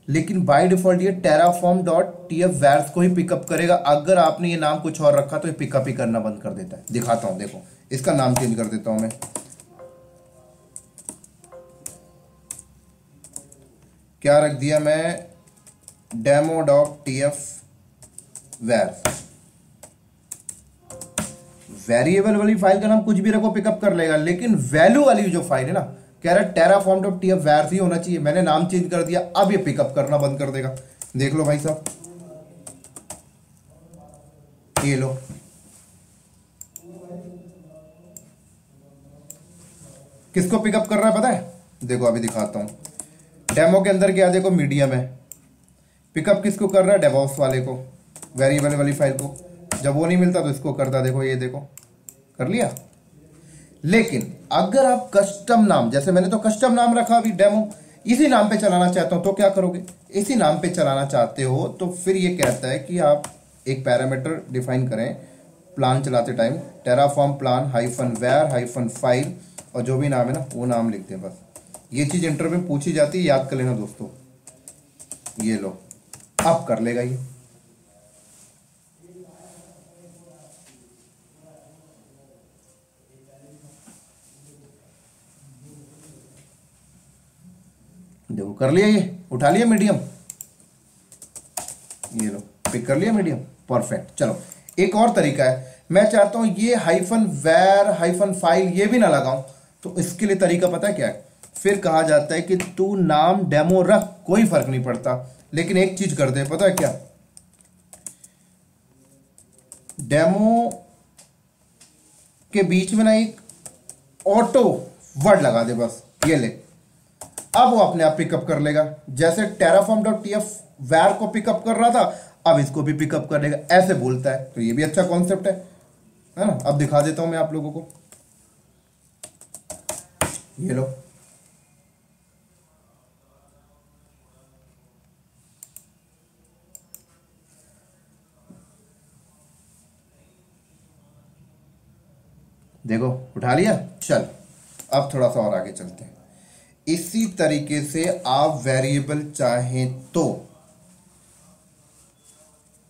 लेकिन बाय डिफॉल्ट ये टेराफॉर्म डॉट टीएफ वैर्स को ही पिकअप करेगा। अगर आपने ये नाम कुछ और रखा तो ये पिकअप ही करना बंद कर देता है। दिखाता हूं, देखो इसका नाम चेंज कर देता हूं मैं, क्या रख दिया मैं, डेमो डॉट टीएफ वैर्स। वेरिएबल वाली फाइल का नाम कुछ भी रखो पिकअप कर लेगा, लेकिन वैल्यू वाली जो फाइल है ना, कह रहा है टेराफॉर्म डॉट टीएफ वैर्स ही होना चाहिए। मैंने नाम चेंज कर दिया, अब ये पिकअप करना बंद कर देगा। देख लो भाई साहब, ये लो, किसको पिकअप कर रहा है पता है, देखो अभी दिखाता हूं। डेमो के अंदर क्या, देखो मीडियम है, पिकअप किसको कर रहा है, डेवॉप्स वाले को, वेरिएबल वाली फाइल को। जब वो नहीं मिलता तो इसको करता, देखो ये देखो कर लिया। लेकिन अगर आप कस्टम नाम, जैसे मैंने तो कस्टम नाम रखा अभी डेमो, इसी नाम पे चलाना चाहता हूं तो क्या करोगे, इसी नाम पे चलाना चाहते हो तो फिर ये कहता है कि आप एक पैरामीटर डिफाइन करें प्लान चलाते टाइम, टेराफॉर्म प्लान हाइफन वैर हाइफन फाइल, और जो भी नाम है ना वो नाम लिखते हैं बस। ये चीज इंटरव्यू में पूछी जाती है, याद कर लेना दोस्तों। ये लो, अब कर लेगा ये। देखो कर लिया, ये उठा लिया मीडियम, ये लो पिक कर लिया मीडियम, परफेक्ट। चलो एक और तरीका है, मैं चाहता हूं ये हाइफन वैर हाइफन फाइल ये भी ना लगाऊं, तो इसके लिए तरीका पता है क्या है, फिर कहा जाता है कि तू नाम डेमो रख, कोई फर्क नहीं पड़ता, लेकिन एक चीज कर दे, पता है क्या, डेमो के बीच में ना एक ऑटो वर्ड लगा दे बस, ये ले, अब वो अपने आप पिकअप कर लेगा। जैसे टेराफॉर्म डॉट टीएफ वैर को पिकअप कर रहा था, अब इसको भी पिकअप कर लेगा, ऐसे बोलता है। तो ये भी अच्छा कॉन्सेप्ट है ना। अब दिखा देता हूं मैं आप लोगों को, ये लो, देखो उठा लिया। चल अब थोड़ा सा और आगे चलते हैं। इसी तरीके से आप वेरिएबल चाहें तो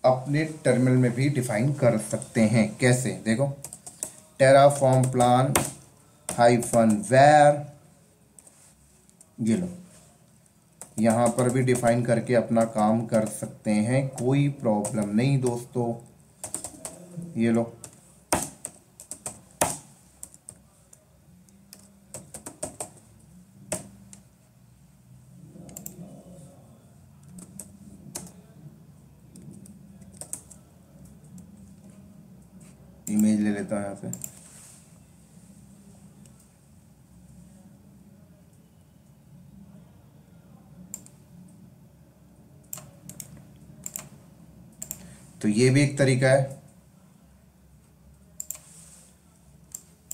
अपने टर्मिनल में भी डिफाइन कर सकते हैं। कैसे, देखो टेराफॉर्म प्लान हाइफन वैर, ये लो, यहां पर भी डिफाइन करके अपना काम कर सकते हैं, कोई प्रॉब्लम नहीं दोस्तों। ये लो, इमेज ले लेता हूं यहां से, तो ये भी एक तरीका है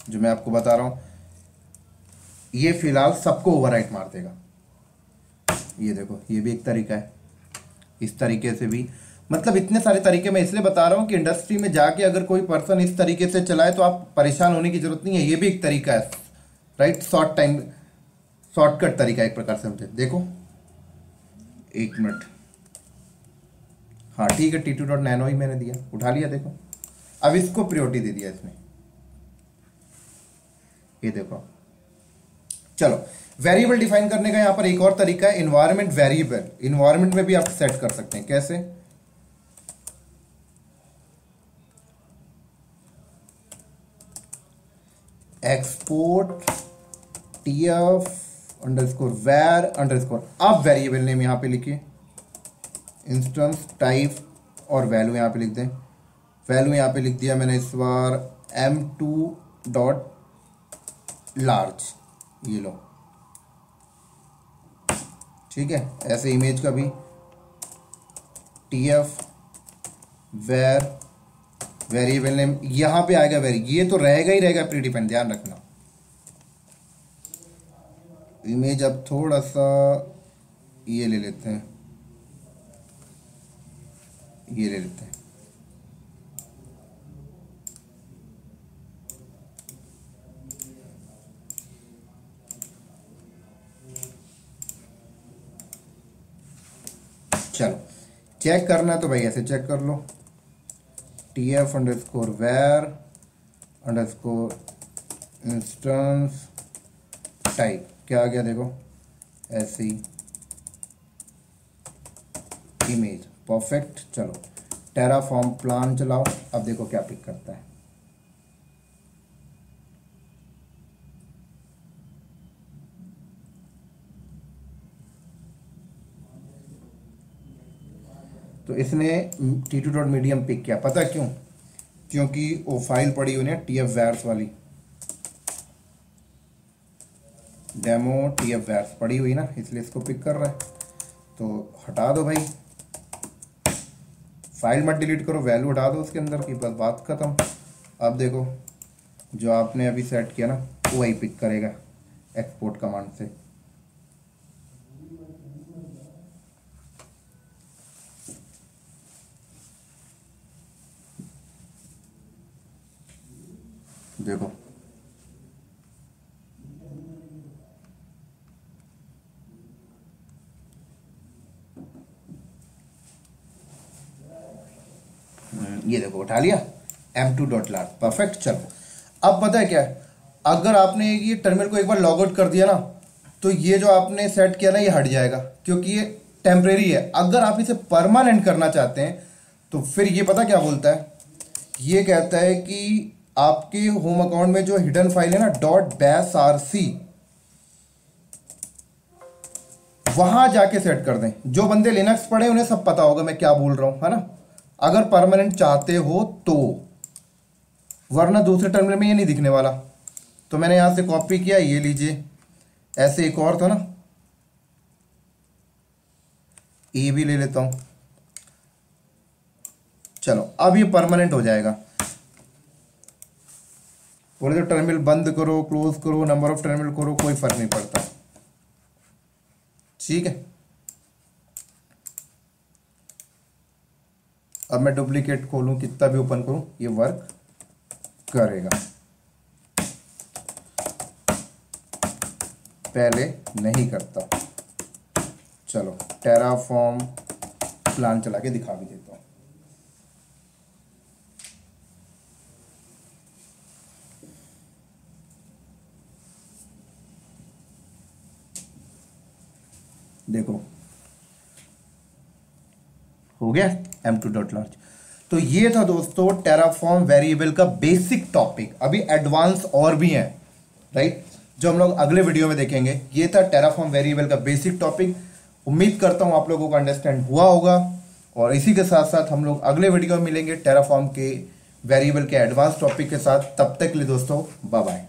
जो मैं आपको बता रहा हूं। ये फिलहाल सबको ओवरराइट मार देगा। ये देखो, ये भी एक तरीका है। इस तरीके से भी, मतलब इतने सारे तरीके मैं इसलिए बता रहा हूं कि इंडस्ट्री में जाके अगर कोई पर्सन इस तरीके से चलाए तो आप परेशान होने की जरूरत नहीं है। ये भी एक तरीका है, राइट, शॉर्ट टाइम शॉर्टकट तरीका एक प्रकार से। मुझे देखो, एक मिनट, हाँ ठीक है, T2 डॉट नैनो ही मैंने दिया, उठा लिया। देखो अब इसको प्रायोरिटी दे दिया इसने, ये देखो। चलो वेरिएबल डिफाइन करने का यहां पर एक और तरीका है, इन्वायरमेंट वेरिएबल। इन्वायरमेंट में भी आप सेट कर सकते हैं, कैसे? Export TF underscore var underscore, आप वेरिएबल नेम यहां पे लिखिए, इंस्टेंस टाइप और वैल्यू यहां पे लिख दें। वैल्यू यहां पे लिख दिया मैंने इस बार m2 डॉट लार्ज, ये लो, ठीक है। ऐसे इमेज का भी टीएफ वेर वेरिएबल नेम यहां पे आएगा वेरी, ये तो रहेगा ही रहेगा प्री डिफाइंड, ध्यान रखना। इमेज अब थोड़ा सा ये ले लेते हैं, ये ले लेते हैं। चलो चेक करना है तो भाई ऐसे चेक कर लो, T F underscore var underscore instance type, क्या आ गया देखो, ऐसी इमेज, परफेक्ट। चलो टेराफॉर्म प्लान चलाओ, अब देखो क्या पिक करता है। तो इसने T2.medium पिक किया, पता क्यों? क्योंकि वो फाइल पड़ी हुई है TF Vars वाली, डेमो TF Vars पड़ी हुई ना, इसलिए इसको पिक कर रहा है। तो हटा दो भाई, फाइल मत डिलीट करो, वैल्यू हटा दो उसके अंदर की, बस बात खत्म। अब देखो जो आपने अभी सेट किया ना वही पिक करेगा एक्सपोर्ट कमांड से। देखो ये देखो उठा लिया m2 डॉट लार्ज, परफेक्ट। चलो अब पता है क्या है, अगर आपने ये टर्मिनल को एक बार लॉग आउट कर दिया ना तो ये जो आपने सेट किया ना ये हट जाएगा, क्योंकि ये टेम्परेरी है। अगर आप इसे परमानेंट करना चाहते हैं तो फिर ये पता क्या बोलता है, ये कहता है कि आपके होम अकाउंट में जो हिडन फाइल है ना .basrc, वहां जाके सेट कर दें। जो बंदे लिनक्स पढ़े उन्हें सब पता होगा मैं क्या बोल रहा हूं, है ना, अगर परमानेंट चाहते हो तो, वरना दूसरे टर्मिनल में ये नहीं दिखने वाला। तो मैंने यहां से कॉपी किया, ये लीजिए, ऐसे एक और था ना, ये भी ले लेता हूं। चलो अब ये परमानेंट हो जाएगा। बोले तो टर्मिनल बंद करो, क्लोज करो, नंबर ऑफ टर्मिनल करो, कोई फर्क नहीं पड़ता, ठीक है। अब मैं डुप्लीकेट खोलूं, कितना भी ओपन करूं, ये वर्क करेगा, पहले नहीं करता। चलो टेराफॉर्म प्लान चला के दिखा भी देता हूं। देखो हो गया m2 डॉट लार्ज। तो ये था दोस्तों टेराफॉर्म वेरिएबल का बेसिक टॉपिक। अभी एडवांस और भी हैं, राइट, जो हम लोग अगले वीडियो में देखेंगे। ये था टेराफॉर्म वेरिएबल का बेसिक टॉपिक। उम्मीद करता हूं आप लोगों को अंडरस्टैंड हुआ होगा, और इसी के साथ साथ हम लोग अगले वीडियो में मिलेंगे टेराफॉर्म के वेरिएबल के एडवांस टॉपिक के साथ। तब तक के लिए दोस्तों बाय बाय।